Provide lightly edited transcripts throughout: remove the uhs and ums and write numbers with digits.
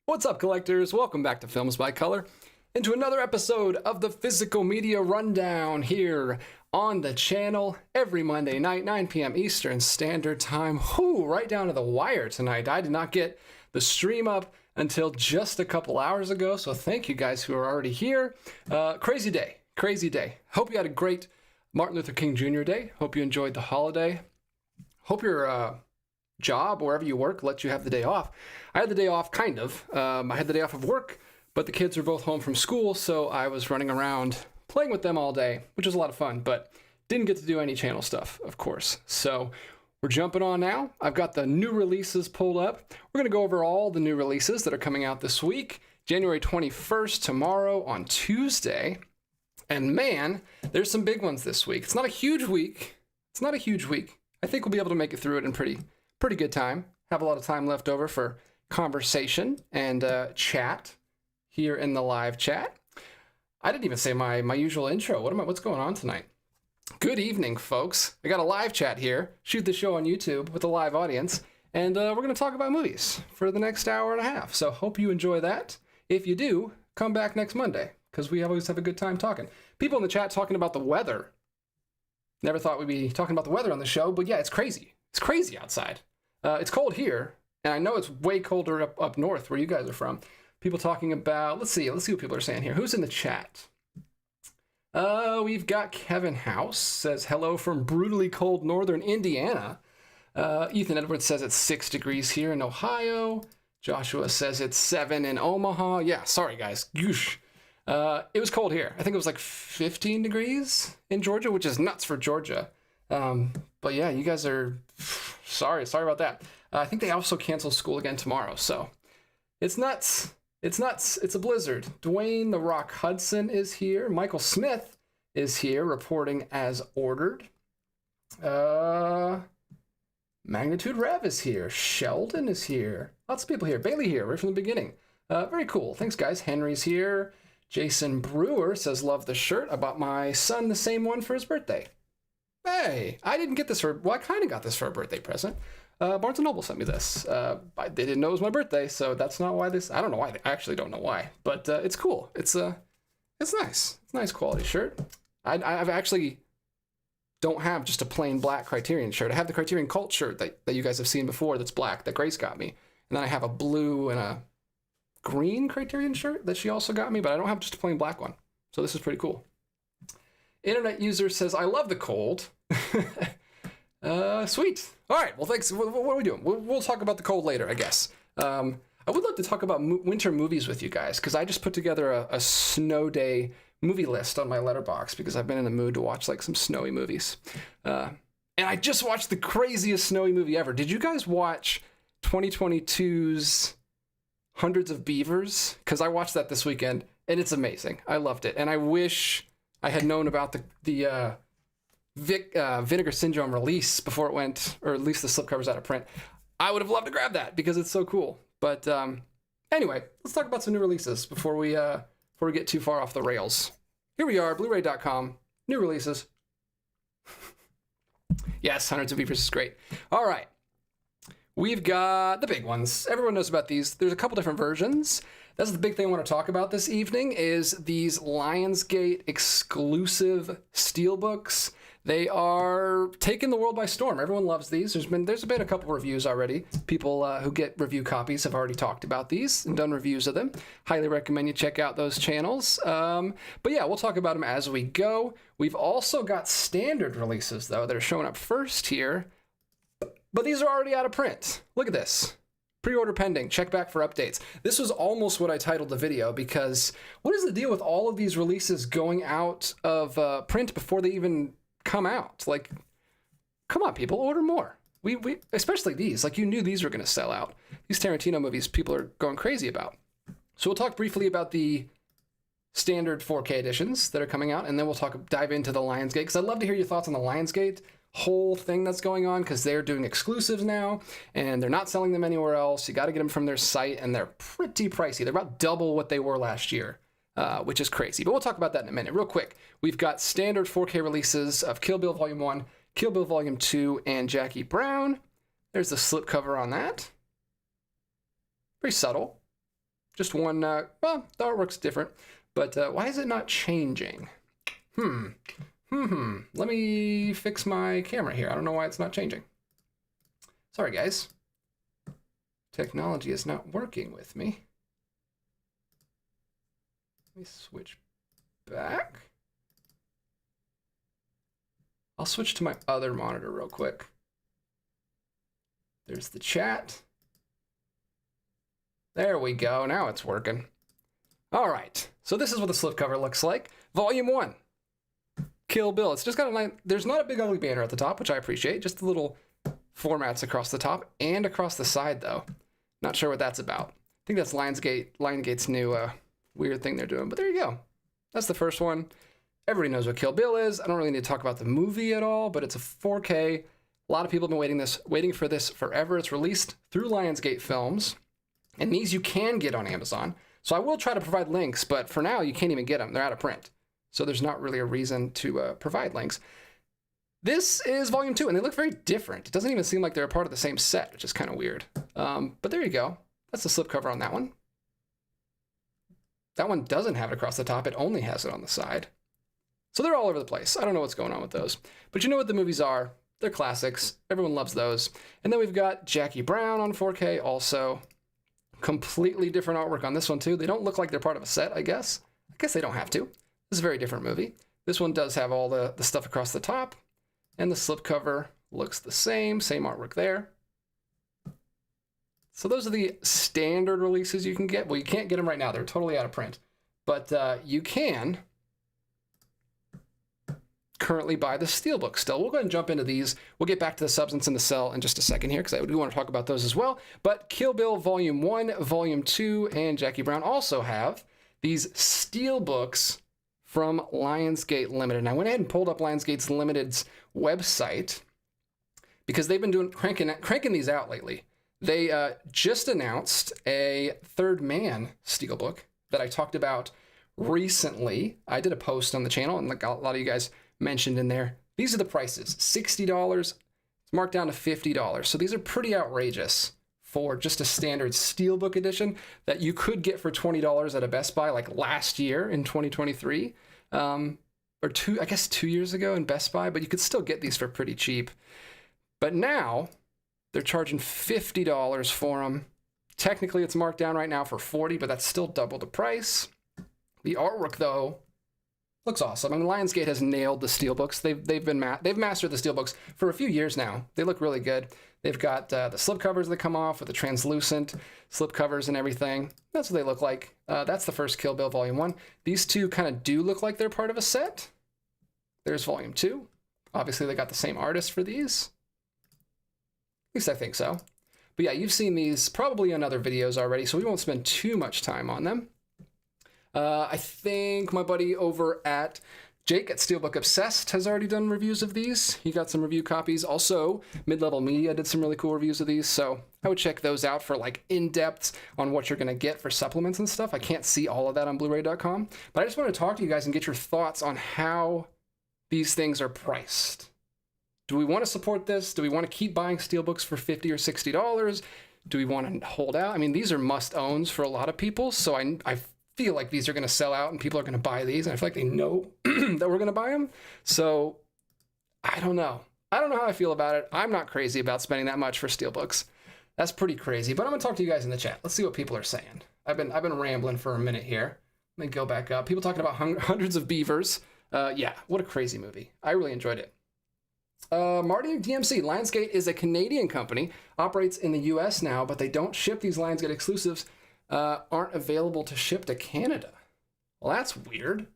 What's up, collectors? Welcome back to Films by Color, and to another episode of the Physical Media Rundown here on the channel every Monday night, 9 p.m. Eastern Standard Time. Whoo, right down to the wire tonight. I did not get the stream up until just a couple hours ago, so thank you guys who are already here. Crazy day. Hope you had a great Martin Luther King Jr. Day. Hope you enjoyed the holiday. Hope your job, wherever you work, lets you have the day off. I had the day off, kind of. I had the day off of work, but the kids were both home from school, so I was running around playing with them all day, which was a lot of fun, but didn't get to do any channel stuff, of course. So we're jumping on now. I've got the new releases pulled up. We're going to go over all the new releases that are coming out this week. January 21st, tomorrow on Tuesday. And man, there's some big ones this week. It's not a huge week. I think we'll be able to make it through it in pretty good time. Have a lot of time left over for conversation and chat here in the live chat. I didn't even say my usual intro. What's going on tonight? Good evening, folks. I got a live chat here. Shoot the show on YouTube with a live audience, and we're going to talk about movies for the next hour and a half. So hope you enjoy that. If you do, come back next Monday, because we always have a good time talking. People in the chat talking about the weather. Never thought we'd be talking about the weather on the show, but yeah, it's crazy. It's crazy outside. It's cold here, and I know it's way colder up north where you guys are from. People talking about, let's see what people are saying here. Who's in the chat? We've got Kevin House says hello from brutally cold northern Indiana. Ethan Edwards says it's 6 degrees here in Ohio. Joshua says it's 7 in Omaha. Yeah, sorry guys. Goosh. It was cold here. I think it was like 15 degrees in Georgia, which is nuts for Georgia. But yeah, you guys are sorry about that. I think they also canceled school again tomorrow, so it's nuts. It's a blizzard. Dwayne The Rock Hudson is here. Michael Smith is here, reporting as ordered. Magnitude Rev is here. Sheldon is here. Lots of people here. Bailey here, right from the beginning. Very cool. Thanks, guys. Henry's here. Jason Brewer says, love the shirt. I bought my son the same one for his birthday. Hey, I didn't get this I kind of got this for a birthday present. Barnes & Noble sent me this. They didn't know it was my birthday, so that's not why I don't know why. I actually don't know why, but it's cool. It's nice. It's a nice quality shirt. I've actually don't have just a plain black Criterion shirt. I have the Criterion Cult shirt that you guys have seen before that's black, that Grace got me. And then I have a blue and a green Criterion shirt that she also got me, but I don't have just a plain black one. So this is pretty cool. Internet user says, I love the cold. Sweet. All right. Well, thanks. What are we doing? We'll talk about the cold later, I guess. I would love to talk about winter movies with you guys, because I just put together a snow day movie list on my Letterboxd, because I've been in the mood to watch like some snowy movies. And I just watched the craziest snowy movie ever. Did you guys watch 2022's Hundreds of Beavers? Because I watched that this weekend, and it's amazing. I loved it. And I wish I had known about the Vinegar Syndrome release before it went, or at least the slipcover's out of print. I would have loved to grab that because it's so cool. But anyway, let's talk about some new releases before we get too far off the rails. Here we are, Blu-ray.com, new releases. Yes, Hundreds of Beavers is great. All right, we've got the big ones. Everyone knows about these. There's a couple different versions. That's the big thing I want to talk about this evening is these Lionsgate exclusive Steelbooks. They are taking the world by storm. Everyone loves these. There's been a couple reviews already. People who get review copies have already talked about these and done reviews of them. Highly recommend you check out those channels. But yeah, we'll talk about them as we go. We've also got standard releases, though, that are showing up first here. But these are already out of print. Look at this. Pre-order pending. Check back for updates. This was almost what I titled the video, because what is the deal with all of these releases going out of print before they even come out? Like, come on, people, order more. We especially these. Like, you knew these were going to sell out. These Tarantino movies people are going crazy about. So we'll talk briefly about the standard 4K editions that are coming out, and then we'll dive into the Lionsgate, because I'd love to hear your thoughts on the Lionsgate whole thing that's going on, because they're doing exclusives now and they're not selling them anywhere else. You got to get them from their site, and they're pretty pricey. They're about double what they were last year, which is crazy. But we'll talk about that in a minute. Real quick, we've got standard 4K releases of Kill Bill Volume 1, Kill Bill Volume 2, and Jackie Brown. There's the slipcover on that. Very subtle. Just one, well, the artwork's different, but why is it not changing? Let me fix my camera here. I don't know why it's not changing. Sorry, guys. Technology is not working with me. Let me switch back. I'll switch to my other monitor real quick. There's the chat. There we go. Now it's working. All right. So this is what the slipcover looks like. Volume 1. Kill Bill. It's just got a nice, there's not a big ugly banner at the top, which I appreciate. Just the little formats across the top and across the side, though. Not sure what that's about. I think that's Lionsgate's new weird thing they're doing. But there you go. That's the first one. Everybody knows what Kill Bill is. I don't really need to talk about the movie at all, but it's a 4K. A lot of people have been waiting for this forever. It's released through Lionsgate Films, and these you can get on Amazon. So I will try to provide links, but for now you can't even get them. They're out of print. So there's not really a reason to provide links. This is Volume 2, and they look very different. It doesn't even seem like they're a part of the same set, which is kind of weird. But there you go. That's the slipcover on that one. That one doesn't have it across the top. It only has it on the side. So they're all over the place. I don't know what's going on with those. But you know what the movies are. They're classics. Everyone loves those. And then we've got Jackie Brown on 4K also. Completely different artwork on this one, too. They don't look like they're part of a set, I guess. I guess they don't have to. This is a very different movie. This one does have all the stuff across the top. And the slipcover looks the same. Same artwork there. So those are the standard releases you can get. Well, you can't get them right now. They're totally out of print. But you can currently buy the Steelbook still. We'll go ahead and jump into these. We'll get back to the Substance and the Cell in just a second here, because I do want to talk about those as well. But Kill Bill Volume 1, Volume 2, and Jackie Brown also have these Steelbooks from Lionsgate Limited. And I went ahead and pulled up Lionsgate's Limited's website because they've been cranking these out lately. They just announced a Third Man Steelbook that I talked about recently. I did a post on the channel, and a lot of you guys mentioned in there. These are the prices. $60. It's marked down to $50. So these are pretty outrageous for just a standard Steelbook edition that you could get for $20 at a Best Buy like last year in 2023. Or I guess 2 years ago in Best Buy, but you could still get these for pretty cheap. But now they're charging $50 for them. Technically it's marked down right now for $40, but that's still double the price. The artwork though looks awesome. I mean, Lionsgate has nailed the Steelbooks. They've mastered the Steelbooks for a few years now. They look really good. They've got the slipcovers that come off with the translucent slipcovers and everything. That's what they look like. That's the first Kill Bill Volume 1. These two kind of do look like they're part of a set. There's Volume 2. Obviously, they got the same artist for these. At least I think so. But yeah, you've seen these probably in other videos already, so we won't spend too much time on them. I think my buddy over at Jake at Steelbook Obsessed has already done reviews of these. He got some review copies. Also, Mid-Level Media did some really cool reviews of these, so I would check those out for like in-depth on what you're going to get for supplements and stuff. I can't see all of that on Blu-ray.com, but I just want to talk to you guys and get your thoughts on how these things are priced. Do we want to support this? Do we want to keep buying Steelbooks for $50 or $60? Do we want to hold out? I mean, these are must-owns for a lot of people, so I feel like these are going to sell out and people are going to buy these, and I feel like they know that we're going to buy them. So I don't know. I don't know how I feel about it. I'm not crazy about spending that much for Steelbooks. That's pretty crazy, but I'm going to talk to you guys in the chat. Let's see what people are saying. I've been rambling for a minute here. Let me go back up. People talking about hundreds of beavers. Yeah, what a crazy movie. I really enjoyed it. Marty DMC, Lionsgate is a Canadian company, operates in the US now, but they don't ship these Lionsgate exclusives, aren't available to ship to Canada. Well, that's weird.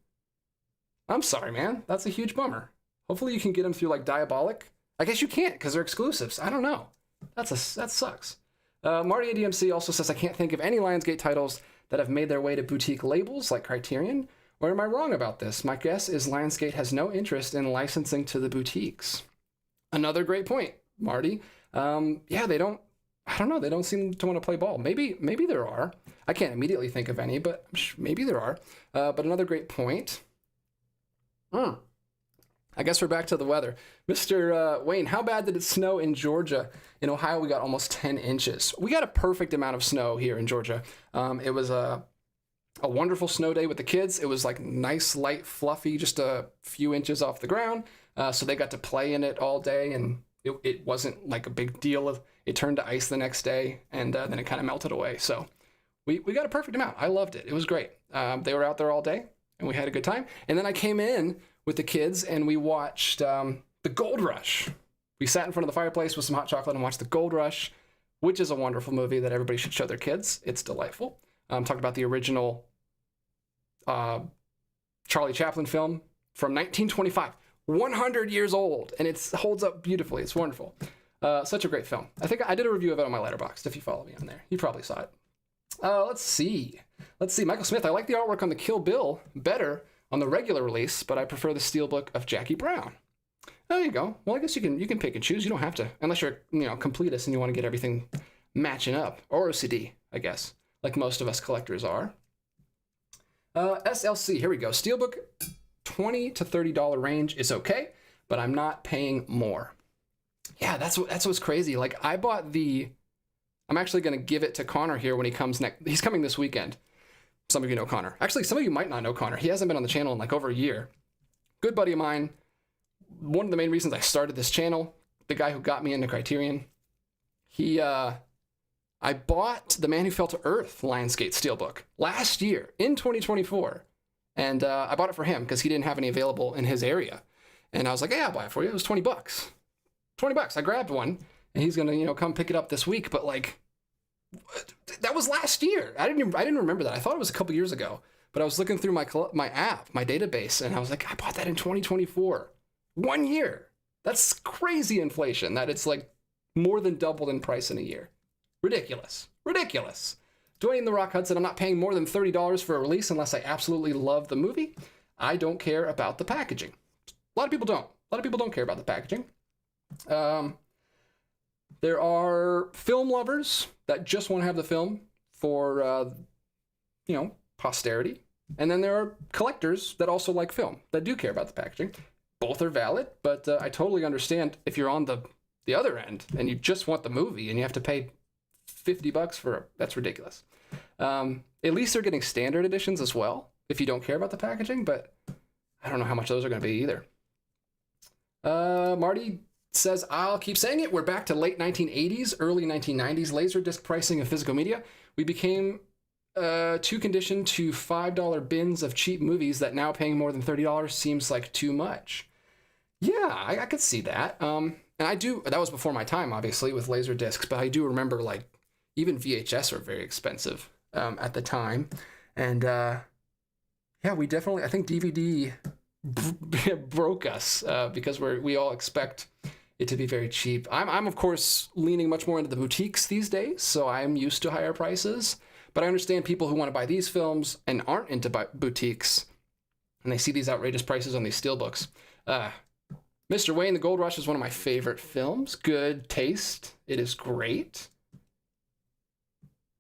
I'm sorry, man. That's a huge bummer. Hopefully you can get them through like Diabolic. I guess you can't because they're exclusives. I don't know. That sucks. Marty DMC also says, I can't think of any Lionsgate titles that have made their way to boutique labels like Criterion. Or am I wrong about this? My guess is Lionsgate has no interest in licensing to the boutiques. Another great point, Marty. Yeah, they don't, I don't know, they don't seem to want to play ball. Maybe there are. I can't immediately think of any, but maybe there are. But another great point. I guess we're back to the weather. Mr. Wayne, how bad did it snow in Georgia? In Ohio, we got almost 10 inches. We got a perfect amount of snow here in Georgia. It was a wonderful snow day with the kids. It was like nice, light, fluffy, just a few inches off the ground. So they got to play in it all day, and it wasn't like a big deal. It turned to ice the next day, and then it kind of melted away. So we got a perfect amount. I loved it. It was great. They were out there all day, and we had a good time. And then I came in with the kids, and we watched The Gold Rush. We sat in front of the fireplace with some hot chocolate and watched The Gold Rush, which is a wonderful movie that everybody should show their kids. It's delightful. Talked about the original Charlie Chaplin film from 1925. 100 years old, and it holds up beautifully. It's wonderful. Such a great film. I think I did a review of it on my Letterboxd. If you follow me on there, you probably saw it. Let's see. Michael Smith. I like the artwork on the Kill Bill better on the regular release, but I prefer the Steelbook of Jackie Brown. There you go. Well, I guess you can pick and choose. You don't have to, unless you're completist and you want to get everything matching up, or OCD, I guess, like most of us collectors are. SLC. Here we go. Steelbook, $20 to $30 range is okay, but I'm not paying more. Yeah, that's what's crazy. Like I'm actually going to give it to Connor here when he comes next. He's coming this weekend. Some of you know Connor. Actually, some of you might not know Connor. He hasn't been on the channel in like over a year. Good buddy of mine. One of the main reasons I started this channel, the guy who got me into Criterion. I bought The Man Who Fell to Earth Lionsgate Steelbook last year in 2024. And I bought it for him because he didn't have any available in his area. And I was like, yeah, I'll buy it for you. It was $20. $20. I grabbed one, and he's gonna, come pick it up this week. But like, that was last year. I didn't remember that. I thought it was a couple years ago. But I was looking through my app, my database, and I was like, I bought that in 2024. 1 year. That's crazy inflation. That it's like more than doubled in price in a year. Ridiculous. Dwayne The Rock Hudson, I'm not paying more than $30 for a release unless I absolutely love the movie. I don't care about the packaging. A lot of people don't. A lot of people don't care about the packaging. There are film lovers that just want to have the film for, posterity. And then there are collectors that also like film, that do care about the packaging. Both are valid, but I totally understand if you're on the other end and you just want the movie and you have to pay $50 for that's ridiculous. At least they're getting standard editions as well if you don't care about the packaging, but I don't know how much those are going to be either. Marty says, I'll keep saying it. We're back to late 1980s, early 1990s Laserdisc pricing of physical media. We became too conditioned to $5 bins of cheap movies that now paying more than $30 seems like too much. Yeah, I could see that. And that was before my time, obviously, with Laserdiscs, but I do remember, like, even VHS were very expensive at the time. And, we definitely, I think DVD broke us because we all expect it to be very cheap. I'm, of course, leaning much more into the boutiques these days, so I'm used to higher prices. But I understand people who want to buy these films and aren't into boutiques, and they see these outrageous prices on these steelbooks. Mr. Wayne, The Gold Rush is one of my favorite films. Good taste. It is great.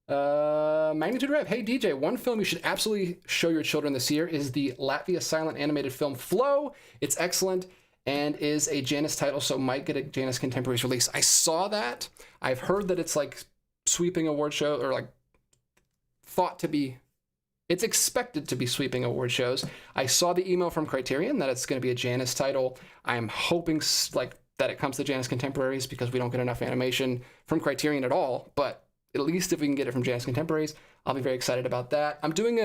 Magnitude Rev. Hey, DJ, one film you should absolutely show your children this year is the Latvia silent animated film Flow. It's excellent and is a Janus title, so might get a Janus Contemporaries release. I saw that. I've heard that it's like sweeping award show, or like it's expected to be sweeping award shows. I saw the email from Criterion that it's going to be a Janus title. I'm hoping that it comes to Janus Contemporaries because we don't get enough animation from Criterion at all. But at least if we can get it from Janus Contemporaries, I'll be very excited about that. I'm doing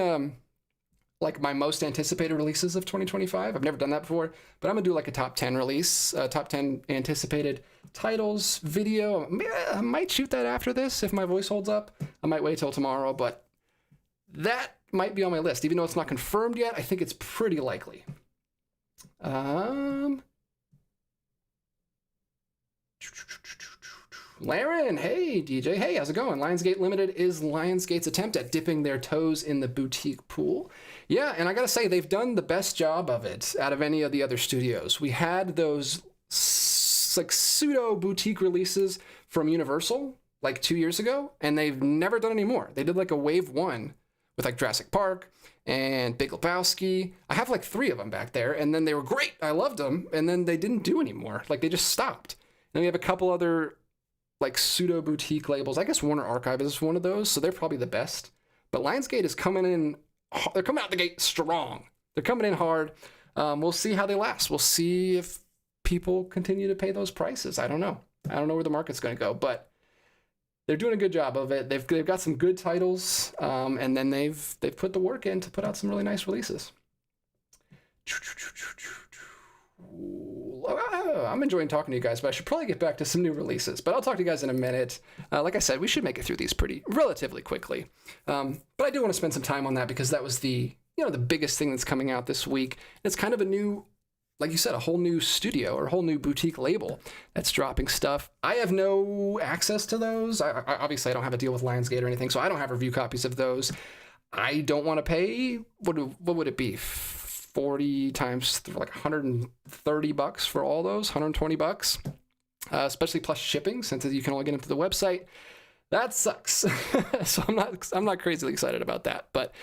my most anticipated releases of 2025. I've never done that before, but I'm gonna do like a top 10 release, top 10 anticipated titles video. I might shoot that after this if my voice holds up. I might wait till tomorrow, but that might be on my list. Even though it's not confirmed yet, I think it's pretty likely. Laren, hey, DJ. Hey, how's it going? Lionsgate Limited is Lionsgate's attempt at dipping their toes in the boutique pool. Yeah, and I gotta say, they've done the best job of it out of any of the other studios. We had those like pseudo boutique releases from Universal like 2 years ago, and they've never done any more. They did like a wave one with like Jurassic Park and Big Lebowski. I have like 3 of them back there, and then they were great. I loved them, and then they didn't do anymore. Like they just stopped. And we have a couple other like pseudo boutique labels. I guess Warner Archive is one of those, so they're probably the best. But Lionsgate is coming in. They're coming out the gate strong. They're coming in hard. We'll see how they last. We'll see if people continue to pay those prices. I don't know. I don't know where the market's going to go, but they're doing a good job of it. They've got some good titles, and then they've put the work in to put out some really nice releases. I'm enjoying talking to you guys, but I should probably get back to some new releases. But I'll talk to you guys in a minute. Like I said, we should make it through these relatively quickly. But I do want to spend some time on that because that was the biggest thing that's coming out this week. It's kind of a new, like you said, a whole new studio or a whole new boutique label that's dropping stuff. I have no access to those. Obviously, I don't have a deal with Lionsgate or anything, so I don't have review copies of those. I don't want to pay, what would it be? 40 times like $130 for all those, $120, especially plus shipping, since you can only get them to the website. That sucks. So I'm not crazily excited about that, but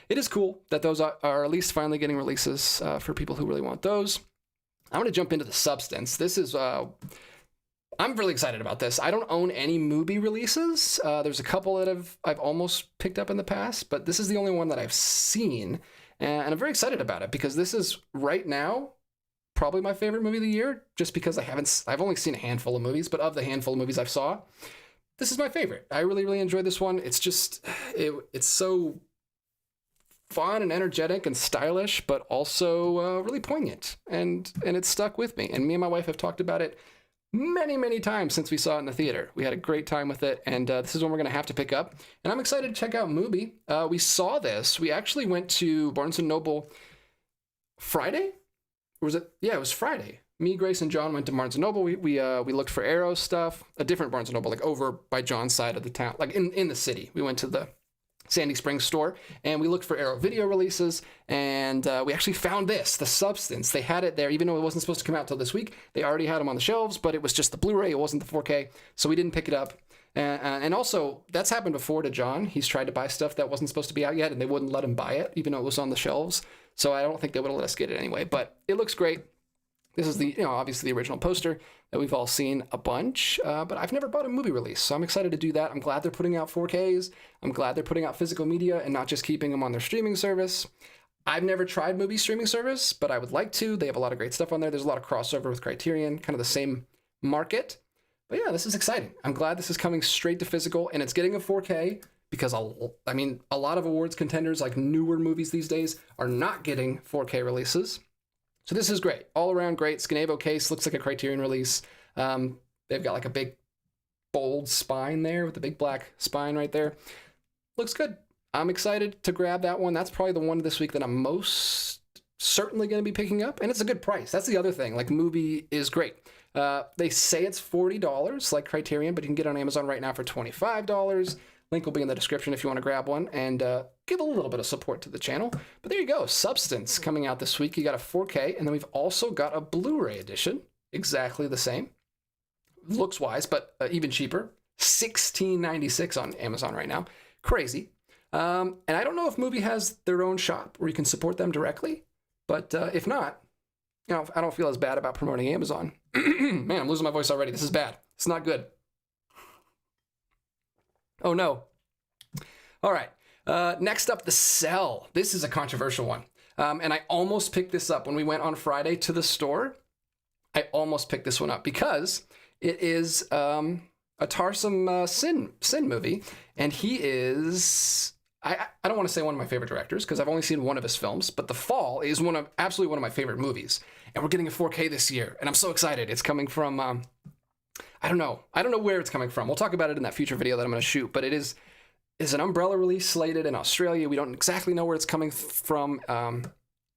it is cool that those are at least finally getting releases for people who really want those. I'm going to jump into the Substance. This is, I'm really excited about this. I don't own any movie releases. There's a couple that I've almost picked up in the past, but this is the only one that I've seen. And I'm very excited about it because this is right now probably my favorite movie of the year, just because I've only seen a handful of movies, but of the handful of movies I've saw, this is my favorite. I really, really enjoyed this one. It's just, it's so fun and energetic and stylish, but also really poignant. And it stuck with me. And me and my wife have talked about it many, many times since we saw it in the theater. We had a great time with it, and this is one we're going to have to pick up. And I'm excited to check out Mubi. We saw this. We actually went to Barnes & Noble Friday? Or was it? Yeah, it was Friday. Me, Grace, and John went to Barnes & Noble. We looked for Arrow stuff, a different Barnes & Noble, like over by John's side of the town, like in the city. We went to the Sandy Springs store, and we looked for Arrow video releases, and we actually found this, the Substance. They had it there, even though it wasn't supposed to come out till this week. They already had them on the shelves, but it was just the Blu-ray. It wasn't the 4K, so we didn't pick it up. And also, that's happened before to John. He's tried to buy stuff that wasn't supposed to be out yet, and they wouldn't let him buy it, even though it was on the shelves. So I don't think they would have let us get it anyway, but it looks great. This is the, obviously the original poster that we've all seen a bunch, but I've never bought a movie release, so I'm excited to do that. I'm glad they're putting out 4Ks. I'm glad they're putting out physical media and not just keeping them on their streaming service. I've never tried Mubi streaming service, but I would like to. They have a lot of great stuff on there. There's a lot of crossover with Criterion, kind of the same market. But yeah, this is exciting. I'm glad this is coming straight to physical, and it's getting a 4K because, a lot of awards contenders, like newer movies these days, are not getting 4K releases. So this is great. All around great. Scanevo case looks like a Criterion release. They've got like a big bold spine there with the big black spine right there. Looks good. I'm excited to grab that one. That's probably the one this week that I'm most certainly going to be picking up. And it's a good price. That's the other thing. Like, Mubi is great. They say it's $40 like Criterion, but you can get it on Amazon right now for $25. Link will be in the description if you want to grab one and give a little bit of support to the channel. But there you go, Substance coming out this week. You got a 4K, and then we've also got a Blu-ray edition, exactly the same, looks-wise, but even cheaper, $16.96 on Amazon right now. Crazy. And I don't know if Mubi has their own shop where you can support them directly, but if not, I don't feel as bad about promoting Amazon. Man, I'm losing my voice already. This is bad. It's not good. Oh, no. All right. Next up, The Cell. This is a controversial one. And I almost picked this up when we went on Friday to the store. I almost picked this one up because it is a Tarsem Sin movie. And he is, I don't want to say one of my favorite directors because I've only seen one of his films, but The Fall is absolutely one of my favorite movies. And we're getting a 4K this year. And I'm so excited. It's coming from... I don't know where it's coming from. We'll talk about it in that future video that I'm going to shoot, but it is an Umbrella release slated in Australia. We don't exactly know where it's coming from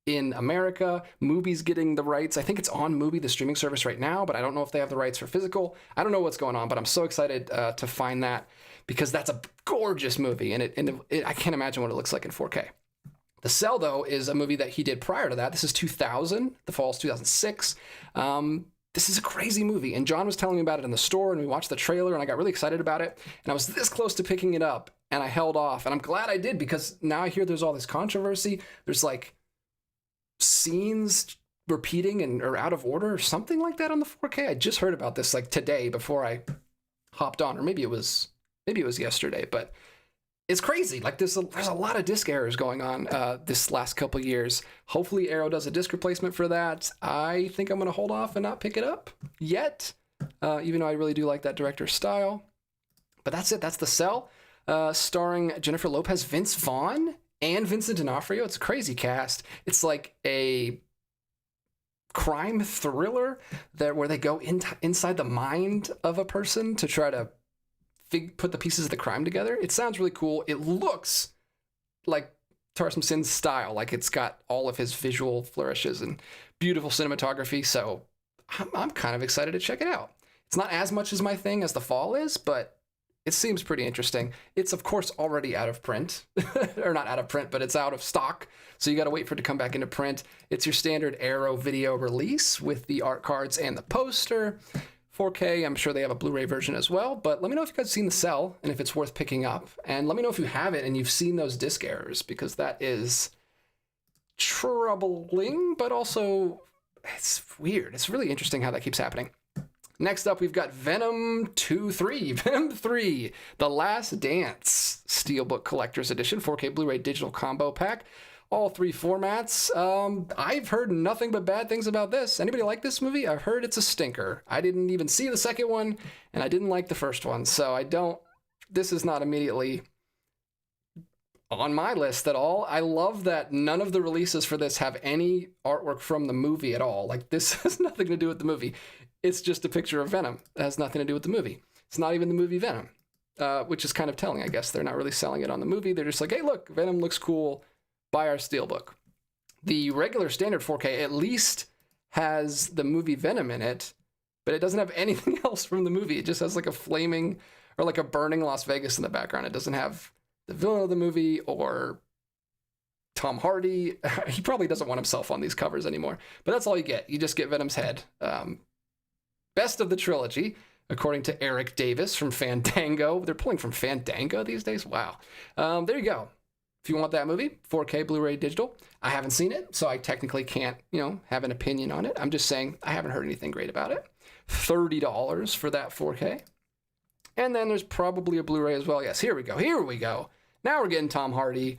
in America. Mubi's getting the rights. I think it's on Mubi, the streaming service right now, but I don't know if they have the rights for physical. I don't know what's going on, but I'm so excited to find that because that's a gorgeous movie, and I can't imagine what it looks like in 4K. The Cell, though, is a movie that he did prior to that. This is 2000. The Fall's 2006. This is a crazy movie, and John was telling me about it in the store, and we watched the trailer, and I got really excited about it, and I was this close to picking it up, and I held off, and I'm glad I did, because now I hear there's all this controversy. There's like scenes repeating and or out of order or something like that on the 4K. I just heard about this like today before I hopped on, or maybe it was yesterday, but it's crazy. Like there's a lot of disc errors going on this last couple years. Hopefully Arrow does a disc replacement for that. I think I'm going to hold off and not pick it up yet, even though I really do like that director's style. But that's it. That's The Cell, starring Jennifer Lopez, Vince Vaughn, and Vincent D'Onofrio. It's a crazy cast. It's like a crime thriller where they go inside the mind of a person to try to put the pieces of the crime together. It sounds really cool. It looks like Tarsem Sin's style, like it's got all of his visual flourishes and beautiful cinematography. So I'm kind of excited to check it out. It's not as much as my thing as The Fall is, but it seems pretty interesting. It's of course already out of print, or not out of print, but it's out of stock. So you got to wait for it to come back into print. It's your standard Arrow video release with the art cards and the poster. 4K, I'm sure they have a Blu-ray version as well, but let me know if you guys have seen The Cell and if it's worth picking up. And let me know if you have it and you've seen those disc errors, because that is troubling, but also it's weird. It's really interesting how that keeps happening. Next up, we've got Venom 3, Venom 3, The Last Dance, Steelbook Collector's Edition, 4K Blu-ray Digital Combo Pack. All 3 formats. I've heard nothing but bad things about this. Anybody like this movie? I've heard it's a stinker. I didn't even see the second one, and I didn't like the first one, so this is not immediately on my list at all. I love that none of the releases for this have any artwork from the movie at all. Like, this has nothing to do with the movie. It's just a picture of Venom. It has nothing to do with the movie. It's not even the movie Venom, which is kind of telling, I guess. They're not really selling it on the movie. They're just like, hey, look, Venom looks cool. Buy our Steelbook. The regular standard 4K at least has the movie Venom in it, but it doesn't have anything else from the movie. It just has like a flaming or like a burning Las Vegas in the background. It doesn't have the villain of the movie or Tom Hardy. He probably doesn't want himself on these covers anymore, but that's all you get. You just get Venom's head. Best of the trilogy, according to Eric Davis from Fandango. They're pulling from Fandango these days? Wow. There you go. If you want that movie, 4K Blu-ray digital. I haven't seen it, so I technically can't, have an opinion on it. I'm just saying I haven't heard anything great about it. $30 for that 4K. And then there's probably a Blu-ray as well. Yes, here we go. Here we go. Now we're getting Tom Hardy.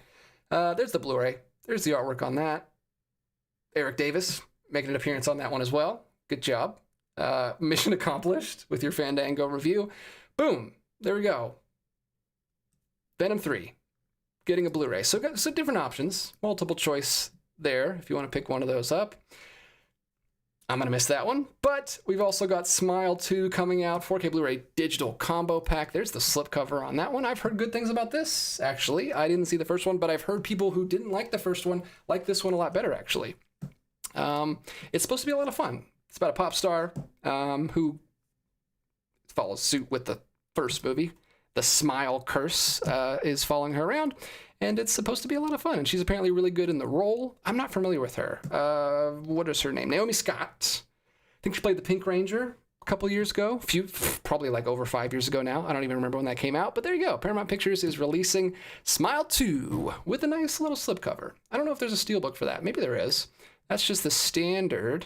There's the Blu-ray. There's the artwork on that. Eric Davis making an appearance on that one as well. Good job. Mission accomplished with your Fandango review. Boom. There we go. Venom 3. Getting a Blu-ray. So different options. Multiple choice there if you want to pick one of those up. I'm going to miss that one. But we've also got Smile 2 coming out. 4K Blu-ray Digital Combo Pack. There's the slipcover on that one. I've heard good things about this, actually. I didn't see the first one, but I've heard people who didn't like the first one like this one a lot better, actually. It's supposed to be a lot of fun. It's about a pop star who follows suit with the first movie. The smile curse is following her around, and it's supposed to be a lot of fun. And she's apparently really good in the role. I'm not familiar with her. What is her name? Naomi Scott. I think she played the Pink Ranger a couple years ago. Probably like over 5 years ago now. I don't even remember when that came out, but there you go. Paramount Pictures is releasing Smile 2 with a nice little slipcover. I don't know if there's a steelbook for that. Maybe there is. That's just the standard.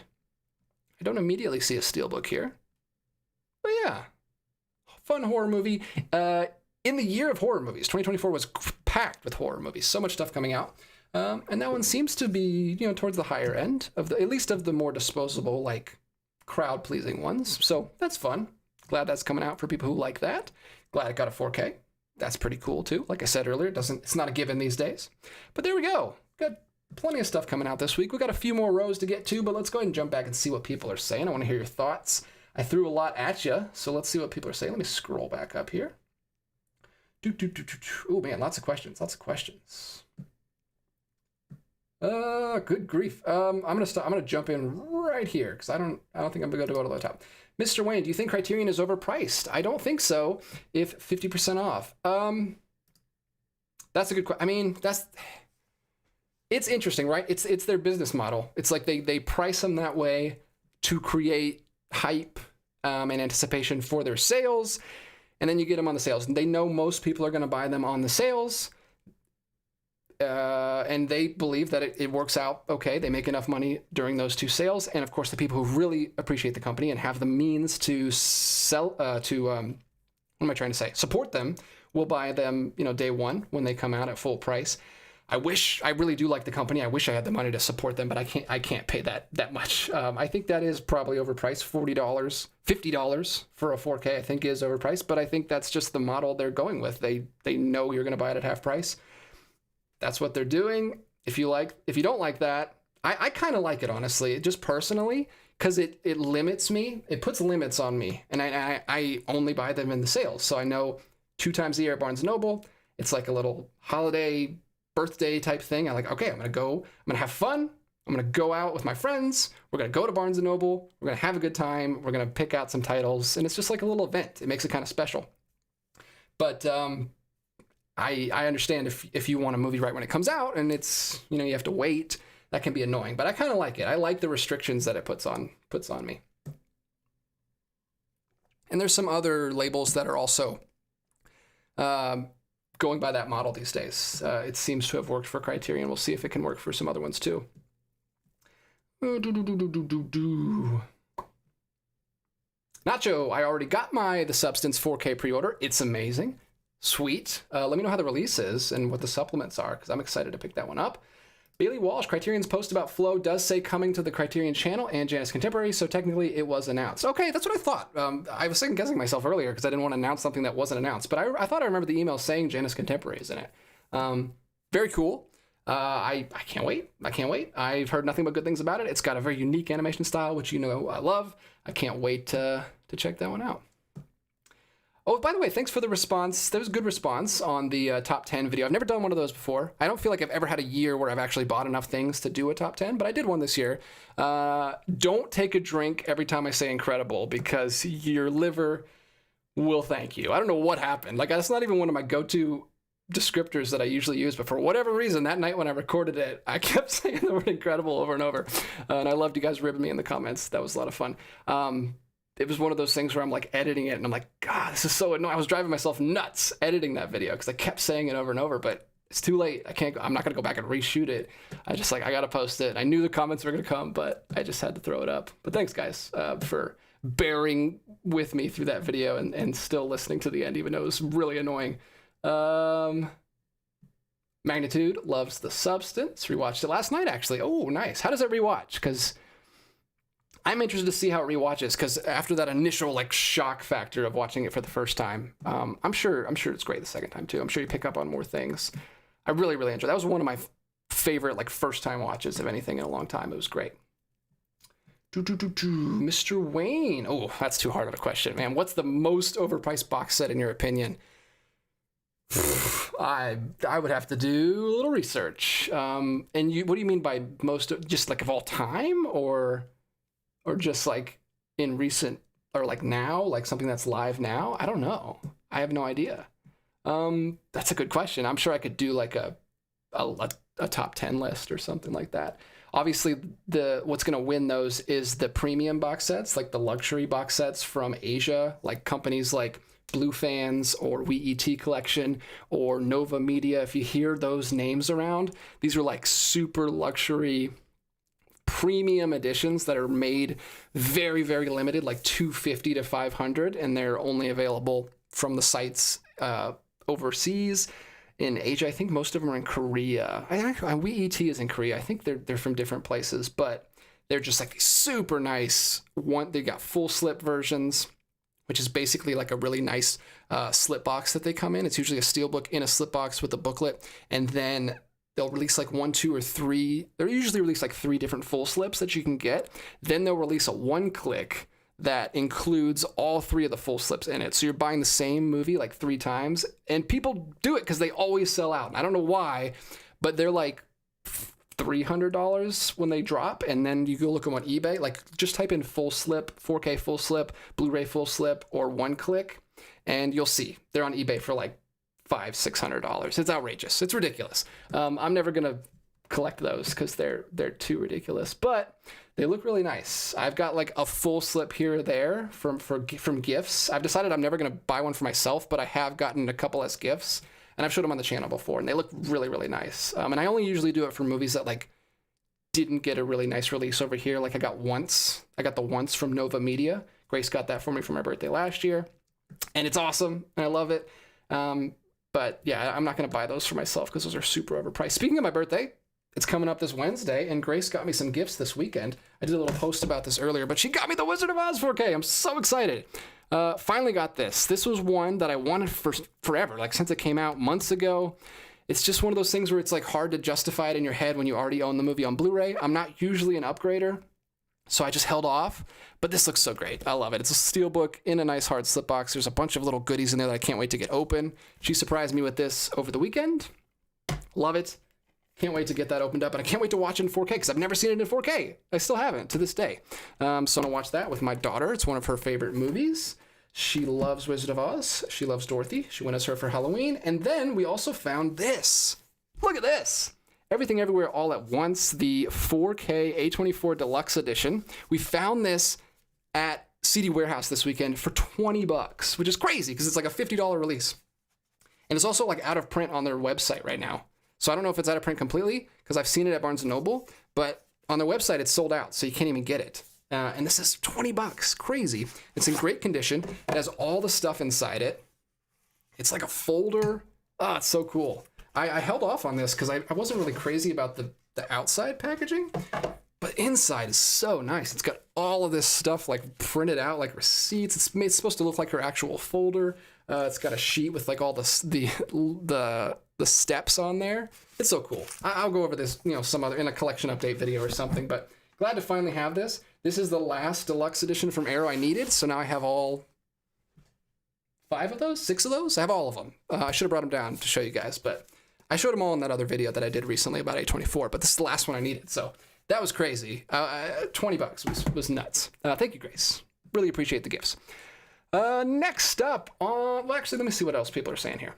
I don't immediately see a steelbook here. But yeah. Fun horror movie. In the year of horror movies, 2024 was packed with horror movies. So much stuff coming out. And that one seems to be, towards the higher end of at least of the more disposable, like crowd-pleasing ones. So that's fun. Glad that's coming out for people who like that. Glad it got a 4K. That's pretty cool too. Like I said earlier, it's not a given these days. But there we go. Got plenty of stuff coming out this week. We got a few more rows to get to, but let's go ahead and jump back and see what people are saying. I want to hear your thoughts. I threw a lot at you, so let's see what people are saying. Let me scroll back up here. Oh man, lots of questions. Good grief. I'm gonna jump in right here because I don't think I'm gonna go to the top. Mr. Wayne, do you think Criterion is overpriced? I don't think so. If 50% off. That's a good question. I mean, it's interesting, right? It's their business model. It's like they price them that way to create hype and anticipation for their sales. and then you get them on the sales. And they know most people are going to buy them on the sales, and they believe that it works out okay. They make enough money during those 2 sales, and of course, the people who really appreciate the company and have the means to sell, what am I trying to say? Support them will buy them, day one when they come out at full price. I really do like the company. I wish I had the money to support them, but I can't pay that much. I think that is probably overpriced. $40, $50 for a 4K, I think is overpriced, but I think that's just the model they're going with. They know you're going to buy it at half price. That's what they're doing. If you don't like that, I kind of like it, honestly, just personally, because it limits me. It puts limits on me, and I only buy them in the sales. So I know 2 times a year at Barnes & Noble, it's like a little holiday birthday type thing. I'm like, okay, I'm going to have fun. I'm going to go out with my friends. We're going to go to Barnes & Noble. We're going to have a good time. We're going to pick out some titles, and it's just like a little event. It makes it kind of special. But I understand if you want a movie right when it comes out and it's, you have to wait, that can be annoying, but I kind of like it. I like the restrictions that it puts on me. And there's some other labels that are also going by that model these days. It seems to have worked for Criterion. We'll see if it can work for some other ones too. Nacho, I already got the Substance 4K pre-order. It's amazing. Sweet. Let me know how the release is and what the supplements are, because I'm excited to pick that one up. Bailey Walsh, Criterion's post about Flow does say coming to the Criterion channel and Janus Contemporary, so technically it was announced. Okay, that's what I thought. I was second guessing myself earlier because I didn't want to announce something that wasn't announced, but I thought I remember the email saying Janus Contemporary is in it. Very cool. I can't wait. I've heard nothing but good things about it. It's got a very unique animation style, which I love. I can't wait to check that one out. Oh, by the way, thanks for the response. There was a good response on the top 10 video. I've never done one of those before. I don't feel like I've ever had a year where I've actually bought enough things to do a top 10, but I did one this year. Don't take a drink every time I say incredible, because your liver will thank you. I don't know what happened. Like, that's not even one of my go-to descriptors that I usually use, but for whatever reason, that night when I recorded it, I kept saying the word incredible over and over. And I loved you guys ribbing me in the comments. That was a lot of fun. It was one of those things where I'm like editing it and I'm like, God, this is so annoying. I was driving myself nuts editing that video because I kept saying it over and over, but it's too late. I'm not going to go back and reshoot it. I got to post it. I knew the comments were going to come, but I just had to throw it up. But thanks guys for bearing with me through that video and still listening to the end, even though it was really annoying. Magnitude loves the Substance. Rewatched it last night, actually. Oh, nice. How does it rewatch? Because I'm interested to see how it rewatches, because after that initial shock factor of watching it for the first time, I'm sure it's great the second time too. I'm sure you pick up on more things. I really, really enjoyed it. That was one of my favorite first time watches of anything in a long time. It was great. Mr. Wayne. Oh, that's too hard of a question, man. What's the most overpriced box set in your opinion? I would have to do a little research. And what do you mean by most? Just of all time, or just in recent, or now, something that's live now? I don't know. I have no idea. That's a good question. I'm sure I could do a top 10 list or something like that. Obviously, what's going to win those is the premium box sets, the luxury box sets from Asia, companies like Blue Fans or WEET Collection or Nova Media. If you hear those names around, these are super luxury premium editions that are made very, very limited, 250 to 500, and they're only available from the sites overseas. In Asia, I think most of them are in Korea. WEET is in Korea. I think they're from different places, but they're just these super nice one. They got full slip versions, which is basically a really nice slip box that they come in. It's usually a steelbook in a slip box with a booklet, and then they'll release 1, 2, or 3. They'll usually release 3 different full slips that you can get. Then they'll release a one-click that includes all 3 of the full slips in it. So you're buying the same movie 3 times, and people do it because they always sell out. And I don't know why, but they're $300 when they drop, and then you go look at them on eBay. Just type in full slip, 4K full slip, Blu-ray full slip, or one click, and you'll see they're on eBay for $500-$600. It's outrageous. It's ridiculous. I'm never gonna collect those because they're too ridiculous, but they look really nice. I've got like a full slip here or there from gifts. I've decided I'm never going to buy one for myself, but I have gotten a couple as gifts, and I've showed them on the channel before, and they look really, really nice. And I only usually do it for movies that like didn't get a really nice release over here. Like I got the Once from Nova Media. Grace got that for me for my birthday last year, and it's awesome, and I love it. But yeah, I'm not going to buy those for myself because those are super overpriced. Speaking of my birthday, it's coming up this Wednesday, and Grace got me some gifts this weekend. I did a little post about this earlier, but she got me the Wizard of Oz 4K. I'm so excited. Finally got this. This was one that I wanted for forever, like since it came out months ago. It's just one of those things where it's like hard to justify it in your head when you already own the movie on Blu-ray. I'm not usually an upgrader, so I just held off. But this looks so great. I love it. It's a Steelbook in a nice hard slip box. There's a bunch of little goodies in there that I can't wait to get open. She surprised me with this over the weekend. Love it. Can't wait to get that opened up, and I can't wait to watch it in 4K because I've never seen it in 4K. I still haven't to this day. So I'm gonna watch that with my daughter. It's one of her favorite movies. She loves Wizard of Oz. She loves Dorothy. She went as her for Halloween. And then we also found this. Look at this. Everything Everywhere All at Once, the 4K A24 Deluxe Edition. We found this at CD Warehouse this weekend for $20, which is crazy because it's like a $50 release. And it's also like out of print on their website right now. So I don't know if it's out of print completely because I've seen it at Barnes & Noble, but on their website it's sold out, so you can't even get it. And this is $20, crazy. It's in great condition. It has all the stuff inside it. It's like a folder. Oh, it's so cool. I held off on this because I wasn't really crazy about the outside packaging, but inside is so nice. It's got all of this stuff like printed out, like receipts. It's supposed to look like her actual folder. It's got a sheet with like all the steps on there. It's so cool. I'll go over this, some other in a collection update video or something. But glad to finally have this. This is the last deluxe edition from Arrow I needed, so now I have all 5 of those, 6 of those. I have all of them. I should have brought them down to show you guys, but I showed them all in that other video that I did recently about A24. But this is the last one I needed, so that was crazy. $20 was nuts. Thank you, Grace. Really appreciate the gifts. Next up, well, actually, let me see what else people are saying here.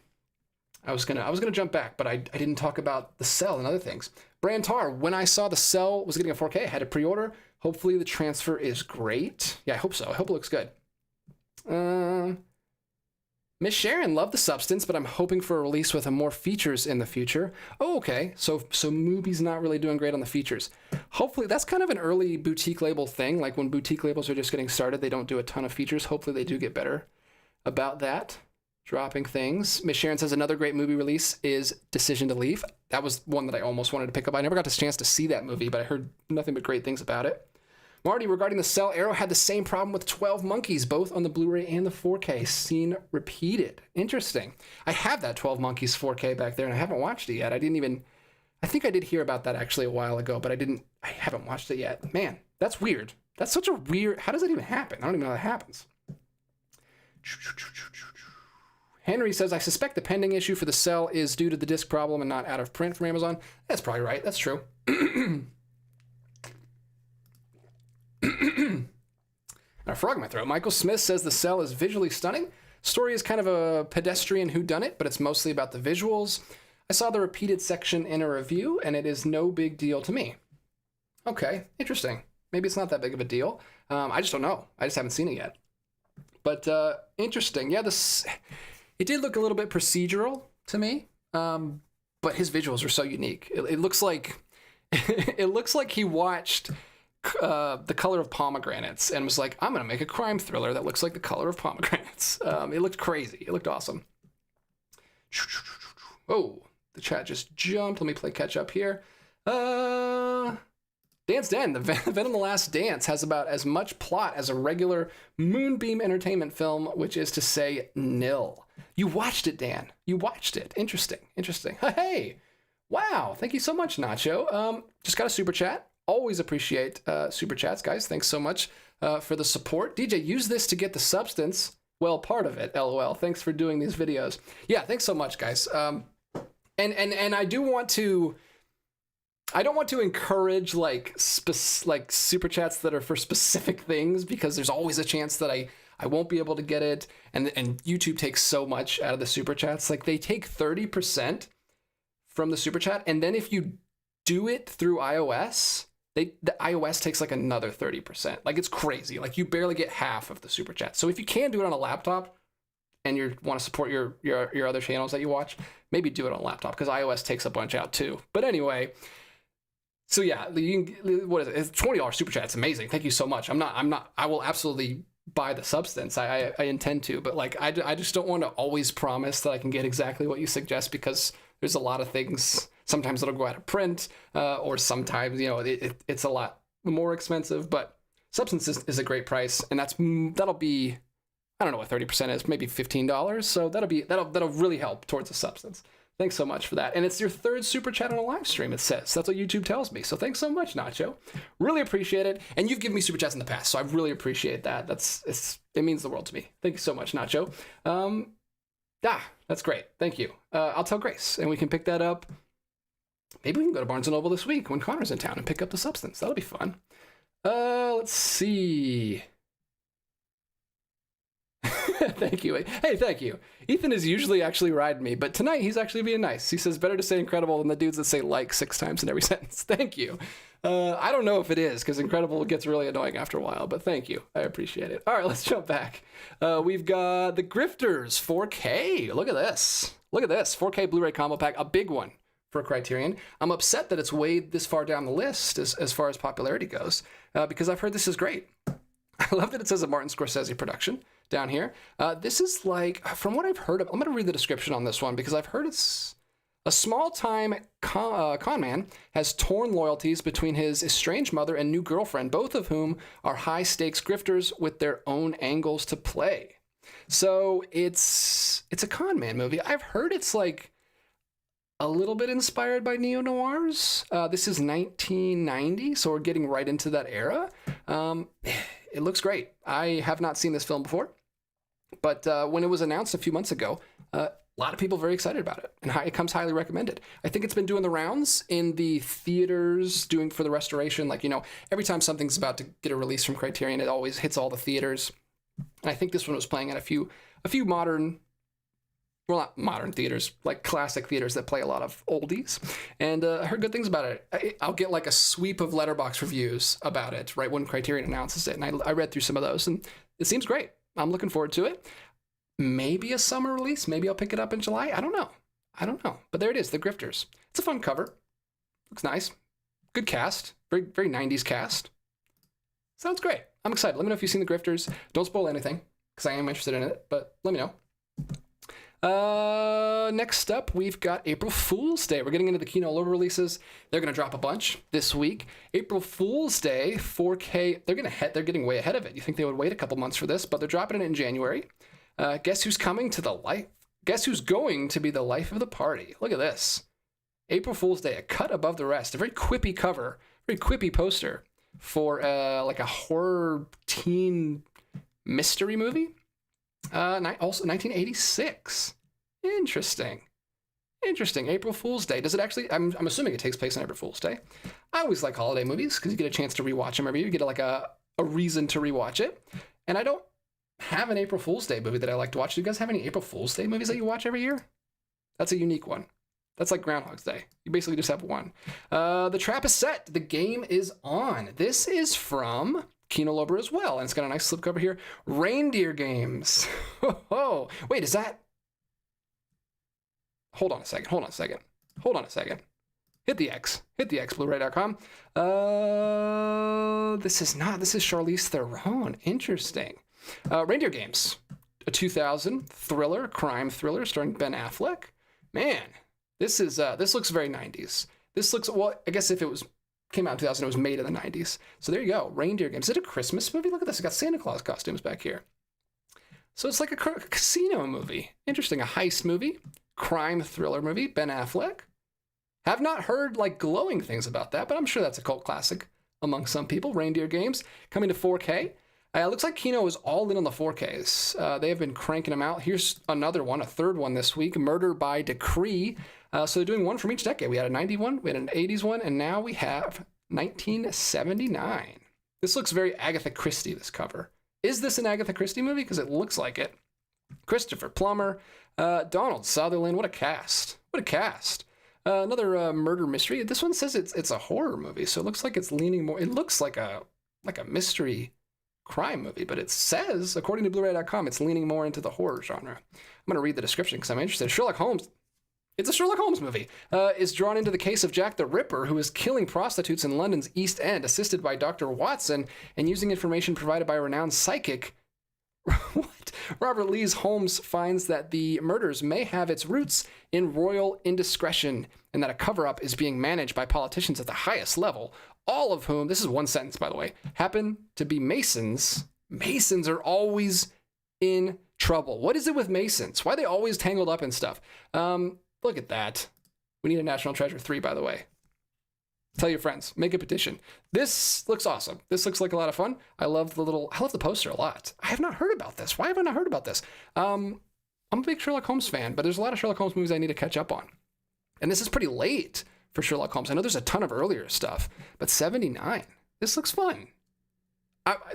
I was gonna jump back, but I didn't talk about The Cell and other things. Brantar, when I saw The Cell was getting a 4K, I had to pre-order. Hopefully the transfer is great. Yeah, I hope so. I hope it looks good. Miss Sharon, love the Substance, but I'm hoping for a release with more features in the future. Oh, okay. So Mubi's not really doing great on the features. Hopefully, that's kind of an early boutique label thing. Like when boutique labels are just getting started, they don't do a ton of features. Hopefully they do get better about that. Dropping things. Miss Sharon says another great movie release is Decision to Leave. That was one that I almost wanted to pick up. I never got the chance to see that movie, but I heard nothing but great things about it. Marty, regarding The Cell, Arrow had the same problem with 12 Monkeys, both on the Blu-ray and the 4K. Seen repeated. Interesting. I have that 12 Monkeys 4K back there, and I haven't watched it yet. I think I did hear about that actually a while ago, but I haven't watched it yet. Man, that's weird. That's such a weird, how does that even happen? I don't even know how that happens. Henry says, I suspect the pending issue for The Cell is due to the disc problem and not out of print from Amazon. That's probably right. That's true. A frog in my throat. Michael Smith says The Cell is visually stunning. Story is kind of a pedestrian whodunit, but it's mostly about the visuals. I saw the repeated section in a review, and it is no big deal to me. Okay, interesting. Maybe it's not that big of a deal. I just don't know. I just haven't seen it yet. But interesting. Yeah, it did look a little bit procedural to me, but his visuals are so unique. It looks like it looks like he watched The Color of Pomegranates and was like, I'm gonna make a crime thriller that looks like The Color of Pomegranates. It looked crazy. It looked awesome. Oh, the chat just jumped. Let me play catch up here. Dance Den, the Venom: The Last Dance has about as much plot as a regular Moonbeam Entertainment film, which is to say nil. You watched it, Dan. You watched it. Interesting. Hey, wow. Thank you so much, Nacho. Just got a super chat. Always appreciate super chats, guys. Thanks so much for the support. DJ, use this to get the Substance. Well, part of it, LOL. Thanks for doing these videos. Yeah, thanks so much, guys. And I do want to... I don't want to encourage like super chats that are for specific things because there's always a chance that I won't be able to get it. And YouTube takes so much out of the super chats. Like they take 30% from the super chat. And then if you do it through iOS, the iOS takes like another 30%. Like, it's crazy. Like, you barely get half of the super chat. So if you can do it on a laptop and you want to support your other channels that you watch, maybe do it on a laptop, because iOS takes a bunch out too. But anyway, so yeah, what is it? It's $20 super chat. It's amazing. Thank you so much. I will absolutely buy the Substance. I intend to, but like, I just don't want to always promise that I can get exactly what you suggest, because there's a lot of things. Sometimes it'll go out of print, or sometimes, it's a lot more expensive, but Substance is a great price, and that'll be, I don't know what 30% is, maybe $15. So that'll really help towards the Substance. Thanks so much for that. And it's your third super chat on a live stream, it says. That's what YouTube tells me. So thanks so much, Nacho. Really appreciate it. And you've given me super chats in the past, so I really appreciate that. It means the world to me. Thank you so much, Nacho. That's great. Thank you. I'll tell Grace, and we can pick that up. Maybe we can go to Barnes & Noble this week when Connor's in town and pick up the Substance. That'll be fun. Let's see. Thank you. Hey, thank you. Ethan is usually actually riding me, but tonight he's actually being nice. He says better to say incredible than the dudes that say like 6 times in every sentence. Thank you. I don't know if it is, because incredible gets really annoying after a while, but thank you. I appreciate it. All right, let's jump back. We've got the Grifters 4K. Look at this. 4K Blu-ray combo pack, a big one for Criterion. I'm upset that it's way this far down the list as far as popularity goes, because I've heard this is great. I love that it says a Martin Scorsese production down here. This is like, from what I've heard of, I'm going to read the description on this one, because I've heard it's a small-time con man has torn loyalties between his estranged mother and new girlfriend, both of whom are high-stakes grifters with their own angles to play. So it's a con man movie. I've heard it's like a little bit inspired by neo-noirs. This is 1990, so we're getting right into that era. It looks great. I have not seen this film before, but when it was announced a few months ago, a lot of people very excited about it, and it comes highly recommended. I think it's been doing the rounds in the theaters, doing for the restoration. Like, every time something's about to get a release from Criterion, it always hits all the theaters. And I think this one was playing at a few modern, well, not modern theaters, like classic theaters that play a lot of oldies. And I heard good things about it. I'll get like a sweep of Letterboxd reviews about it right when Criterion announces it. And I read through some of those, and it seems great. I'm looking forward to it. Maybe a summer release. Maybe I'll pick it up in July. I don't know. But there it is, The Grifters. It's a fun cover. Looks nice. Good cast. Very, very 90s cast. Sounds great. I'm excited. Let me know if you've seen The Grifters. Don't spoil anything, because I am interested in it, but let me know. Next up, we've got April Fool's Day. We're getting into the Kino Lorber releases. They're going to drop a bunch this week. April Fool's Day, 4K. They're getting way ahead of it. You think they would wait a couple months for this, but they're dropping it in January. Guess who's going to be the life of the party? Look at this. April Fool's Day, a cut above the rest. A very quippy cover, very quippy poster for like a horror teen mystery movie. Also 1986. Interesting. April Fool's Day. Does it actually? I'm assuming it takes place on April Fool's Day. I always like holiday movies because you get a chance to rewatch them every year. You get like a reason to rewatch it. And I don't have an April Fool's Day movie that I like to watch. Do you guys have any April Fool's Day movies that you watch every year? That's a unique one. That's like Groundhog's Day. You basically just have one. The trap is set. The game is on. This is from Kino Lorber as well, and it's got a nice slipcover here. Reindeer Games. Oh, wait, is that? Hold on a second. Hit the X, Blu-ray.com. This is Charlize Theron. Interesting. Reindeer Games, a 2000 thriller, crime thriller starring Ben Affleck. Man, this looks very 90s. This looks, well, I guess if it came out in 2000, it was made in the 90s. So there you go, Reindeer Games. Is it a Christmas movie? Look at this, it's got Santa Claus costumes back here. So it's like a casino movie. Interesting, a heist movie, crime thriller movie, Ben Affleck. Have not heard like glowing things about that, but I'm sure that's a cult classic among some people. Reindeer Games, coming to 4K. Looks like Kino is all in on the 4Ks. They have been cranking them out. Here's another one, a third one this week, Murder by Decree. So they're doing one from each decade. We had a 91, we had an 80s one, and now we have 1979. This looks very Agatha Christie, this cover. Is this an Agatha Christie movie? Because it looks like it. Christopher Plummer, Donald Sutherland, what a cast. Another murder mystery. This one says it's a horror movie, so it looks like it's leaning more. It looks like a mystery crime movie, but it says, according to Blu-ray.com, it's leaning more into the horror genre. I'm going to read the description because I'm interested. Sherlock Holmes. It's a Sherlock Holmes movie. Is drawn into the case of Jack the Ripper, who is killing prostitutes in London's East End, assisted by Dr. Watson and using information provided by a renowned psychic. What? Robert Lee's Holmes finds that the murders may have its roots in royal indiscretion and that a cover-up is being managed by politicians at the highest level, all of whom, this is one sentence, by the way, happen to be Masons. Masons are always in trouble. What is it with Masons? Why are they always tangled up in stuff? Look at that. We need a National Treasure 3, by the way. Tell your friends. Make a petition. This looks awesome. This looks like a lot of fun. I love the poster a lot. I have not heard about this. Why have I not heard about this? I'm a big Sherlock Holmes fan, but there's a lot of Sherlock Holmes movies I need to catch up on. And this is pretty late for Sherlock Holmes. I know there's a ton of earlier stuff, but 79. This looks fun.